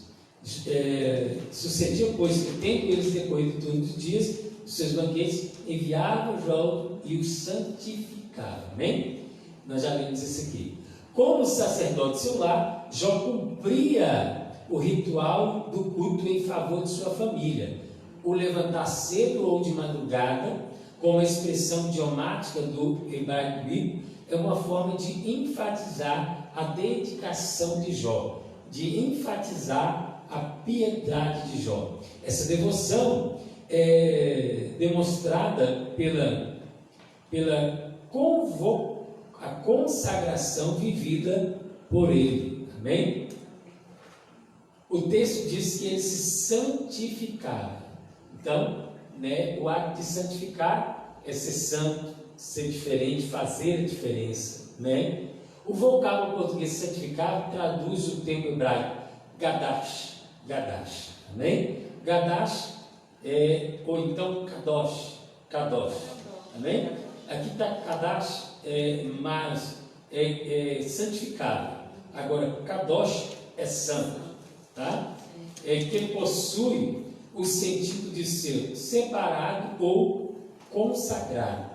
Sucedia, pois, que tendo eles decorrido todos os dias, os seus banquetes, enviava Jó e os santificava. Amém? Nós já vimos isso aqui. Como sacerdote seu lar, Jó cumpria o ritual do culto em favor de sua família. O levantar cedo ou de madrugada, como a expressão idiomática do hebraico bíblico, é uma forma de enfatizar a dedicação de Jó, de enfatizar a piedade de Jó. Essa devoção é demonstrada pela consagração vivida por ele. Amém? o texto diz que ele se santificava. Então, né, o ato de santificar é ser santo, ser diferente, fazer a diferença, né? O vocábulo português santificar traduz o termo hebraico Gadash, Gadash, amém? Gadash ou então Kadosh, Kadosh, amém? Aqui está Kadash, mas santificado. Agora, Kadosh é santo, tá? Que possui o sentido de ser separado ou consagrado.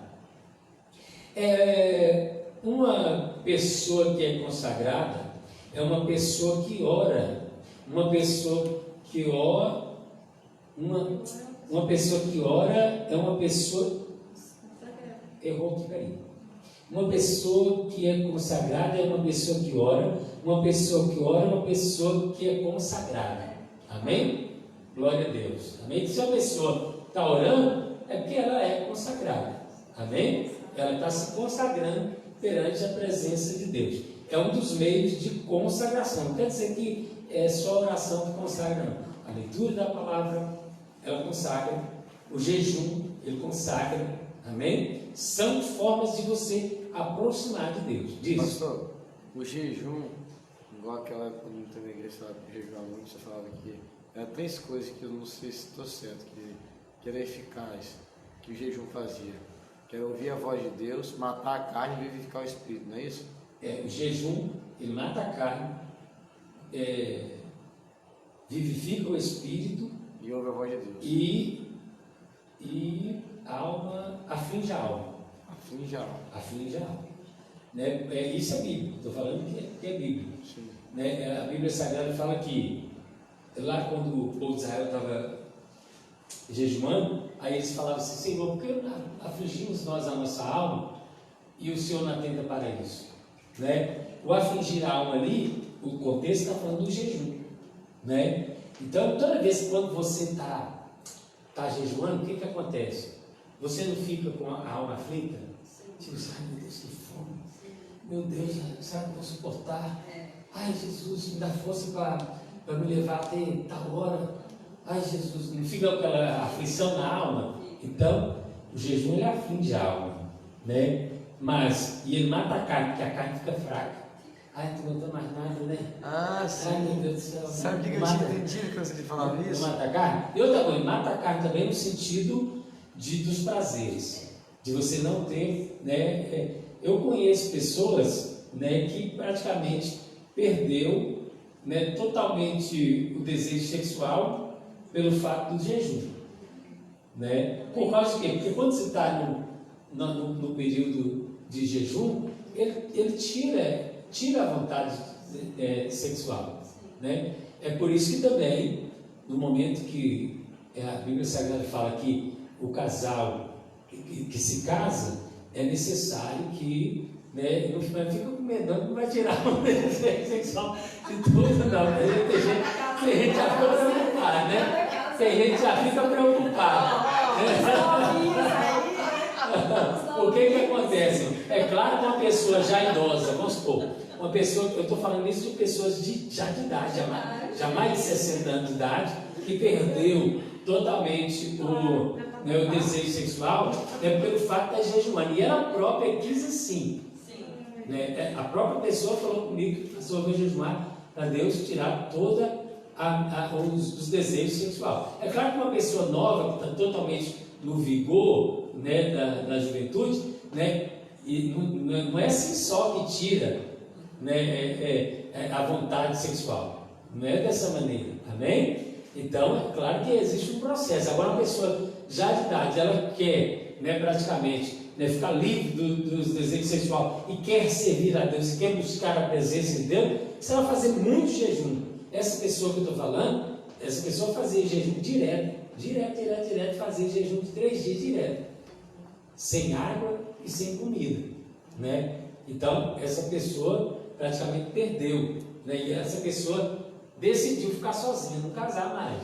Uma pessoa que é consagrada é uma pessoa que ora, uma pessoa que ora, uma pessoa que ora é uma pessoa, errou aqui, peraí. Uma pessoa que é consagrada é uma pessoa que ora, uma pessoa que ora é uma pessoa que é consagrada, amém? Glória a Deus, amém? Se a pessoa está orando, é porque ela é consagrada, amém? Ela está se consagrando perante a presença de Deus. É um dos meios de consagração. Não quer dizer que é só a oração que consagra, não. A leitura da palavra, ela consagra. O jejum, ele consagra. Amém? São formas de você aproximar de Deus. Diz. Pastor, o jejum, igual aquela, quando tem na igreja falava que jejuar muito, você falava que eram 3 coisas que eu não sei se estou certo, que era eficaz, que o jejum fazia. Que era ouvir a voz de Deus, matar a carne e vivificar o espírito, não é isso? O jejum, ele mata a carne, vivifica o espírito e ouve a voz de Deus. E a alma, aflige a alma. Aflige a alma. Aflige a alma. Né? Isso é Bíblia, estou falando que é Bíblia. Né? A Bíblia Sagrada fala que lá quando o povo de Israel estava jejuando, aí eles falavam assim: Senhor, por que afligimos nós a nossa alma e o Senhor não atenta para isso? Né? O afligir a alma ali, o contexto está falando do jejum, né? Então, toda vez que quando você está jejuando, o que acontece? Você não fica com a alma aflita? Tipo, ai meu Deus, que fome, meu Deus, será que eu vou suportar? Ai Jesus, me dá força para me levar até tal hora. Ai Jesus, não fica aquela aflição na alma? Então, o jejum ele aflige a alma, né? E ele mata a carne, porque a carne fica fraca. Ai, não aguento mais nada, né? Ah, sim. Ai, meu Deus do céu. Sabe o que eu tinha entendido quando você falava isso? Mata a carne? E outra coisa, mata a carne também no sentido dos prazeres, de você não ter, né? Eu conheço pessoas, né, que praticamente perdeu, né, totalmente o desejo sexual pelo fato do jejum, né? Por causa de quê? Porque quando você está no período de jejum, ele tira a vontade sexual, né? É por isso que também, no momento que a Bíblia Sagrada fala que o casal que se casa, é necessário que, né, não fica com medo, não vai tirar o desejo sexual de tudo, não. Tem gente já fica preocupada, né? Tem gente já fica preocupada. O que acontece? É claro que uma pessoa já idosa, vamos supor, uma pessoa, eu estou falando isso de pessoas já de idade, já mais de 60 anos de idade, que perdeu totalmente o desejo sexual, pelo fato de estar jejuando. E ela própria quis assim. Né? A própria pessoa falou comigo que eu vou jejuar para Deus tirar toda os desejos sexuais. É claro que uma pessoa nova, que está totalmente no vigor, né, da juventude, né, e não é assim só que tira, né, a vontade sexual. Não é dessa maneira. Amém? Então, é claro que existe um processo. Agora, uma pessoa já de idade, ela quer, né, praticamente, né, ficar livre dos desejos sexuais e quer servir a Deus, e quer buscar a presença de Deus, você vai fazer muito jejum. Essa pessoa que eu estou falando, essa pessoa fazia jejum direto, fazia jejum de 3 dias direto, sem água e sem comida, né? Então, essa pessoa praticamente perdeu, né? E essa pessoa decidiu ficar sozinha, não casar mais.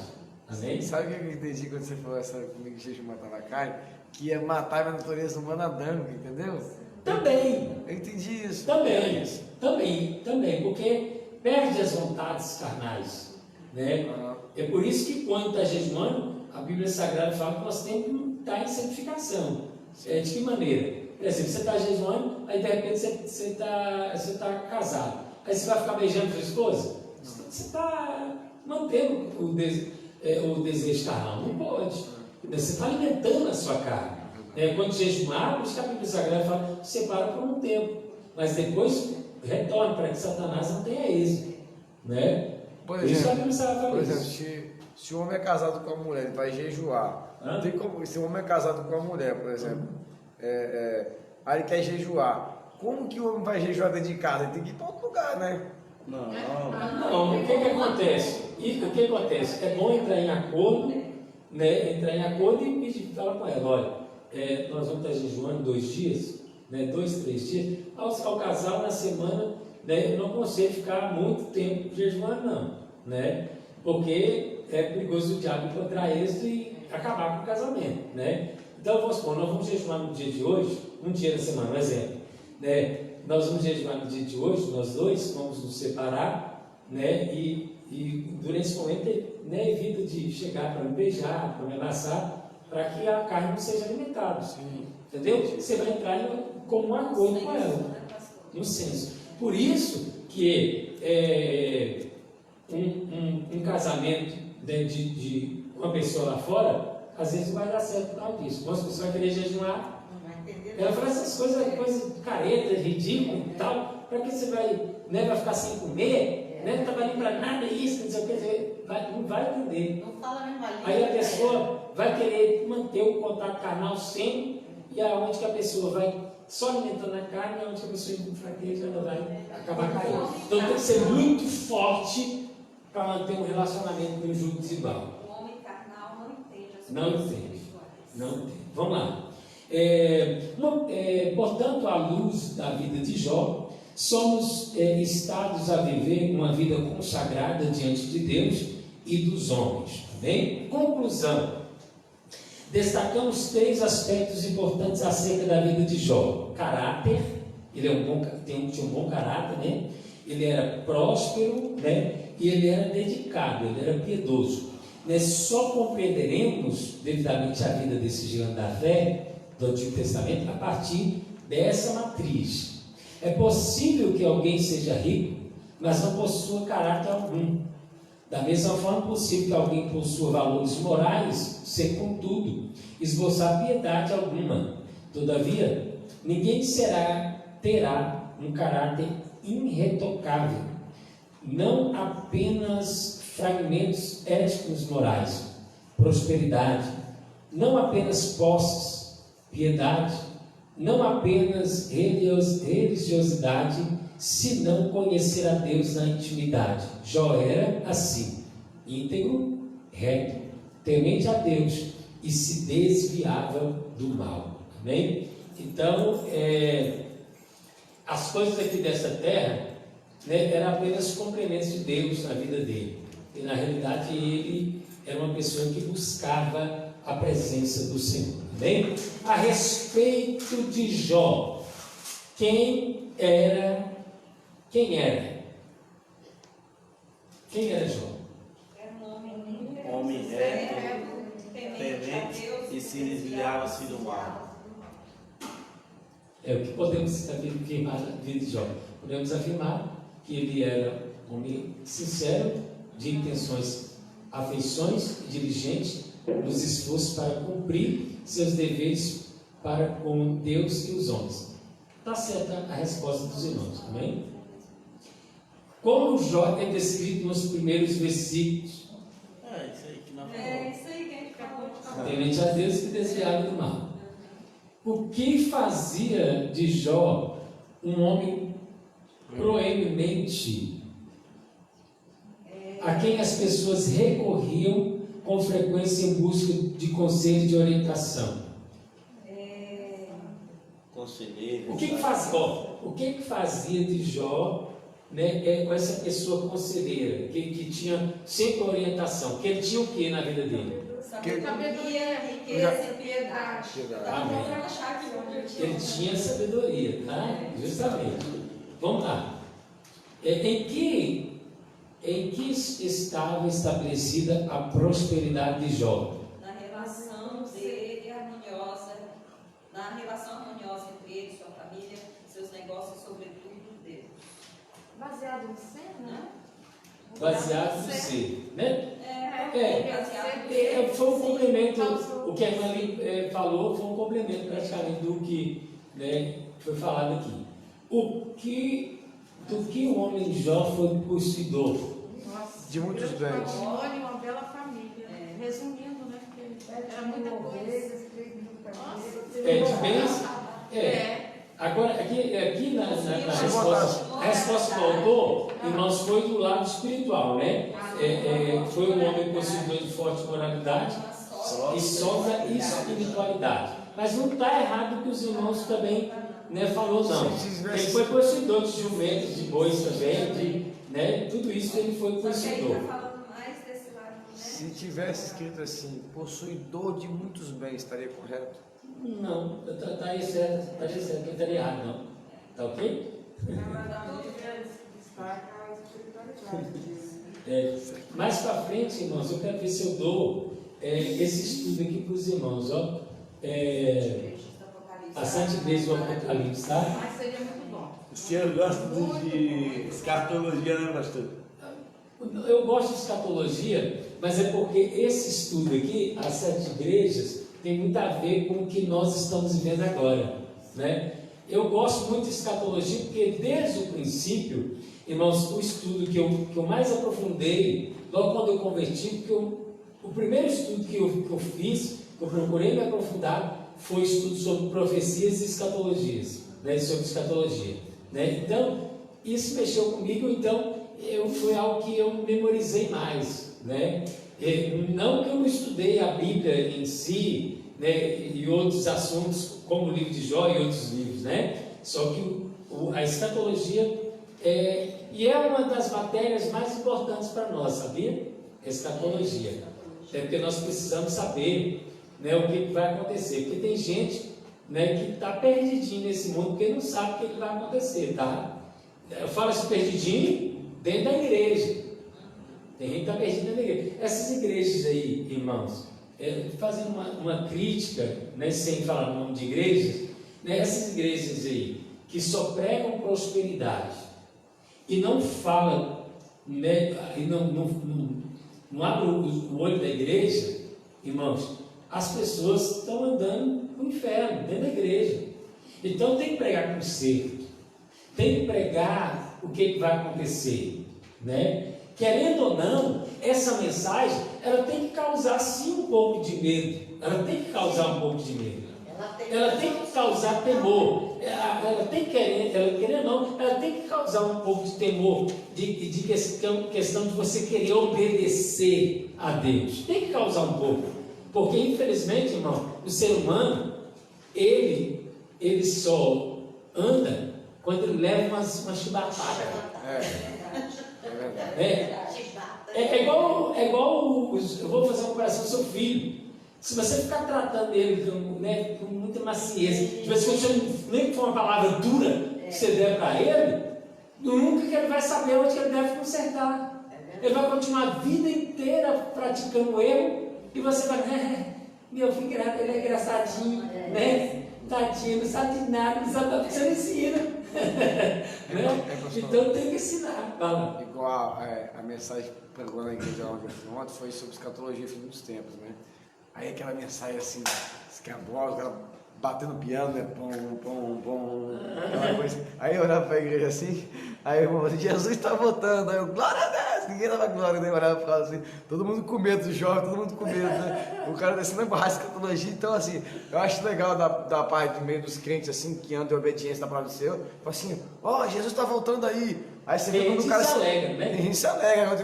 Amém? Sabe o que eu entendi quando você falou essa comigo que jejum matava a carne? Que ia matar a natureza humana adâmica, entendeu? Também. Eu entendi isso. Também, porque perde as vontades carnais. Né? É por isso que quando está jejuando, a Bíblia Sagrada fala que nós temos que estar em santificação. De que maneira? Por exemplo, você está jejuando, aí de repente você está casado. Aí você vai ficar beijando sua esposa? Você está mantendo o desejo carnal. Não pode. Você está alimentando a sua carne. Quando jejuar, por isso que a Bíblia Sagrada fala, separa por um tempo. Mas depois retorna para que Satanás não tenha êxito. Né? Por exemplo, se o homem é casado com a mulher, ele vai jejuar. Tem como, se o homem é casado com a mulher, por exemplo, aí ele quer jejuar. Como que o homem vai jejuar dentro de casa? Ele tem que ir para outro lugar, né? Não, o que acontece? É bom entrar em acordo, né? Entrar em acordo e pedir, falar com ela, olha, nós vamos estar jejuando 2 dias, né? 2, 3 dias. Ao casal na semana, né? Eu não aconselho ficar muito tempo jejuando, não, né? Porque é perigoso o diabo encontrar êxito e acabar com o casamento, né? Então, eu vou supor, nós vamos jejuar no dia de hoje, um dia da semana, um exemplo, né? Nós vamos jejuar no dia de hoje, nós dois vamos nos separar, né? E durante esse momento, né, evita de chegar para me beijar, para me abraçar, para que a carne não seja alimentada. Sim. Entendeu? Você vai entrar como um acordo com ela, no senso. Por isso que um casamento, né, de uma pessoa lá fora, às vezes não vai dar certo por causa disso. Uma pessoa vai querer jejuar, ela fala essas coisas careta, ridículas e tal, para que você vai ficar sem comer, né? Não está valendo para nada isso, não sei o que, não vai entender. Não fala mesmo ali. Aí a pessoa vai querer manter o contato carnal sempre, e aonde que a pessoa vai só alimentando a carne, aonde que a pessoa fraqueja, ela vai acabar caindo. Então tem que ser muito forte para manter um relacionamento no jugo desigual. O homem carnal não entende as Não coisas entende. espirituais. Não entende. Vamos lá. Portanto, à luz da vida de Jó, somos estados a viver uma vida consagrada diante de Deus e dos homens. Amém? Conclusão. Destacamos 3 aspectos importantes acerca da vida de Jó. Caráter, ele tinha um bom caráter, né? Ele era próspero, né? E ele era dedicado, ele era piedoso. Nós só compreenderemos devidamente a vida desse gigante da fé do Antigo Testamento a partir dessa matriz. É possível que alguém seja rico, mas não possua caráter algum. Da mesma forma, é possível que alguém possua valores morais, sem, contudo, esboçar piedade alguma. Todavia, ninguém terá um caráter irretocável, não apenas fragmentos éticos morais, prosperidade, não apenas posses, piedade, não apenas religiosidade, se não conhecer a Deus na intimidade. Jó era assim, íntegro, reto, temente a Deus e se desviava do mal. Amém? Então, as coisas aqui dessa terra, né, eram apenas complementos de Deus na vida dele. E na realidade ele era uma pessoa que buscava a presença do Senhor. Amém? A respeito de Jó, quem era Jó? Era um Homem reto, temente e se desviava-se do mal. É o que podemos afirmar na vida de Jó. Podemos afirmar que ele era um homem sincero, de intenções, afeições e diligente nos esforços para cumprir seus deveres para com Deus e os homens. Está certa a resposta dos irmãos, amém? Como Jó é descrito nos primeiros versículos. Isso aí que nós falamos. isso aí que a gente acabou de Temente a Deus e desviado do mal. O que fazia de Jó um homem proeminente, a quem as pessoas recorriam com frequência em busca de conselho e de orientação? Conselheiro. O que fazia de Jó, né, com essa pessoa conselheira, que tinha sempre orientação? Que ele tinha o que na vida dele? sabedoria, riqueza e piedade. Amém. Ele tinha sabedoria, tá? Justamente. Vamos lá. Em que em que estava estabelecida a prosperidade de Jó? Na relação dele harmoniosa, na relação harmoniosa entre ele, sua família, seus negócios, sobretudo Deus. Baseado no ser, né? Baseado no ser, né? Baseado Foi um complemento, o que a irmã ali falou foi um complemento praticamente do que, né, foi falado aqui. Do que o homem Jó foi possuidor? Nossa, De muitos bens. patrimônio e uma bela família. Resumindo, né? Porque era muita coisa. De bens? Agora, aqui na resposta, a resposta do autor, irmãos, foi do lado espiritual, né? Foi um homem possuidor de forte moralidade e sólida espiritualidade. Mas não está errado que os irmãos também, né, falou, não. Ele foi possuidor de jumentos, de bois também, né? Tudo isso ele foi possuidor. Se tivesse escrito assim, possuidor de muitos bens, estaria correto? Não, estaria certo, não estaria errado, não. Tá ok? Mais para frente, irmãos, eu quero ver se eu dou esse estudo aqui para os irmãos, ó. A Santa Igreja do Apocalipse, tá? Mas seria muito bom. O senhor gosta de escatologia, né, pastor? Eu gosto de escatologia, mas é porque esse estudo aqui, as 7 igrejas, tem muito a ver com o que nós estamos vivendo agora, né? Eu gosto muito de escatologia porque desde o princípio, irmãos, o estudo que eu mais aprofundei, logo quando eu converti, porque o primeiro estudo que eu fiz, que eu procurei me aprofundar, foi estudo sobre profecias e escatologias, né? Sobre escatologia, né? Então, isso mexeu comigo, então foi algo que eu memorizei mais, né? Não que eu não estudei a Bíblia em si, né, e outros assuntos, como o livro de Jó e outros livros, né? Só que a escatologia é uma das matérias mais importantes para nós, sabia? Escatologia. É porque nós precisamos saber, né, o que vai acontecer. Porque tem gente, né, que está perdidinho nesse mundo porque não sabe o que vai acontecer, tá? Eu falo assim, perdidinho dentro da igreja. Tem gente que está perdida na igreja. Essas igrejas aí, irmãos, fazendo uma crítica, né, sem falar o nome de igrejas, né, essas igrejas aí, que só pregam prosperidade e não falam, né, e não abrem o olho da igreja, irmãos, as pessoas estão andando no inferno, dentro da igreja. Então tem que pregar conserto, tem que pregar o que vai acontecer, né? Querendo ou não, essa mensagem, ela tem que causar sim um pouco de medo. Ela tem que causar um pouco de medo. Ela tem que causar temor. Ela querendo ou não, ela tem que causar um pouco de temor, de questão de você querer obedecer a Deus. Tem que causar um pouco. Porque, infelizmente, irmão, o ser humano, ele só anda quando ele leva uma chibatadas. É igual eu vou fazer uma comparação com seu filho. Se você ficar tratando ele com muita macieza, se você nem for uma palavra dura que você der para ele, nunca que ele vai saber onde que ele deve consertar. Ele vai continuar a vida inteira praticando o erro e você vai, meu filho, ele é engraçadinho, né? Tadinho, não sabe de nada, não sabe o que você ensina. Né? Então tem que ensinar. Fala. Igual a mensagem pregou na igreja ontem foi sobre escatologia fim dos tempos, né? Aí aquela mensagem assim, escabrosa, aquela batendo piano, né? Pom, aquela coisa. Aí eu olhava para a igreja assim, aí eu falava assim, Jesus está voltando. Aí eu, glória a Deus, ninguém dava glória, né? Eu olhava e falava assim, todo mundo com medo do jovem, todo mundo com medo, né? O cara descendo a barra de escatologia. Então, assim, eu acho legal da parte do meio dos crentes, assim, que andam em obediência da palavra do Senhor, fala assim, Jesus está voltando aí. Aí você vê quando o cara se alegra, né? Tem gente se alegra,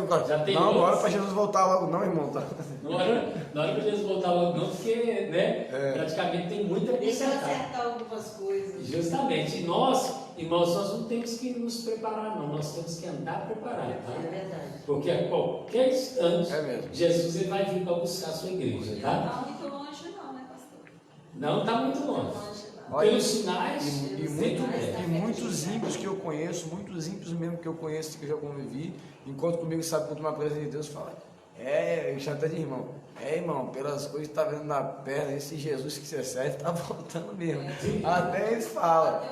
não, não hora para Jesus voltar logo, não, irmão. Tá? Não hora para Jesus voltar logo, não, porque, né, praticamente tem muita coisa. Deixa eu acertar algumas coisas. Justamente. E nós, irmãos, nós não temos que nos preparar, não. Nós temos que andar preparados. Tá? É verdade. Porque a qualquer instante, mesmo. Jesus ele vai vir para buscar a sua igreja, tá? Não está muito longe, não, né, pastor? Não está muito longe. Longe, não. Olha, pelos sinais. E muitos ímpios que eu conheço, muitos ímpios mesmo que eu conheço, que eu já convivi, enquanto comigo, sabe, quanto uma presença de Deus, fala, eu chamo até de irmão, irmão, pelas coisas que está vendo na perna, esse Jesus que você serve está voltando mesmo. Até eles falam.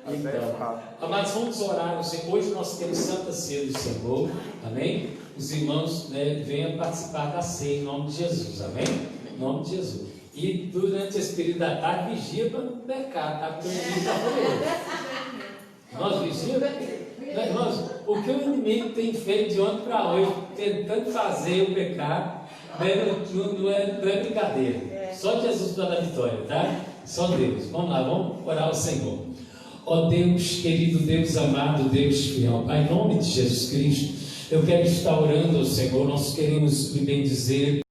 Então, amados, vamos orar. Hoje nós temos Santa Ceia do Senhor, amém? Os irmãos, né, venham participar da ceia em nome de Jesus, amém? Em nome de Jesus. E durante esse período da tarde, vigia para não pecar, tá? Porque o inimigo está furioso. Nós vigiamos, irmãos, o que o inimigo tem feito de ontem para hoje, tentando fazer o pecar, não é brincadeira. Só Jesus para dar vitória, tá? Só Deus. Vamos lá, vamos orar ao Senhor. Ó Deus, querido Deus amado, Deus fiel, Pai, em nome de Jesus Cristo, eu quero estar orando ao Senhor, nós queremos lhe bendizer.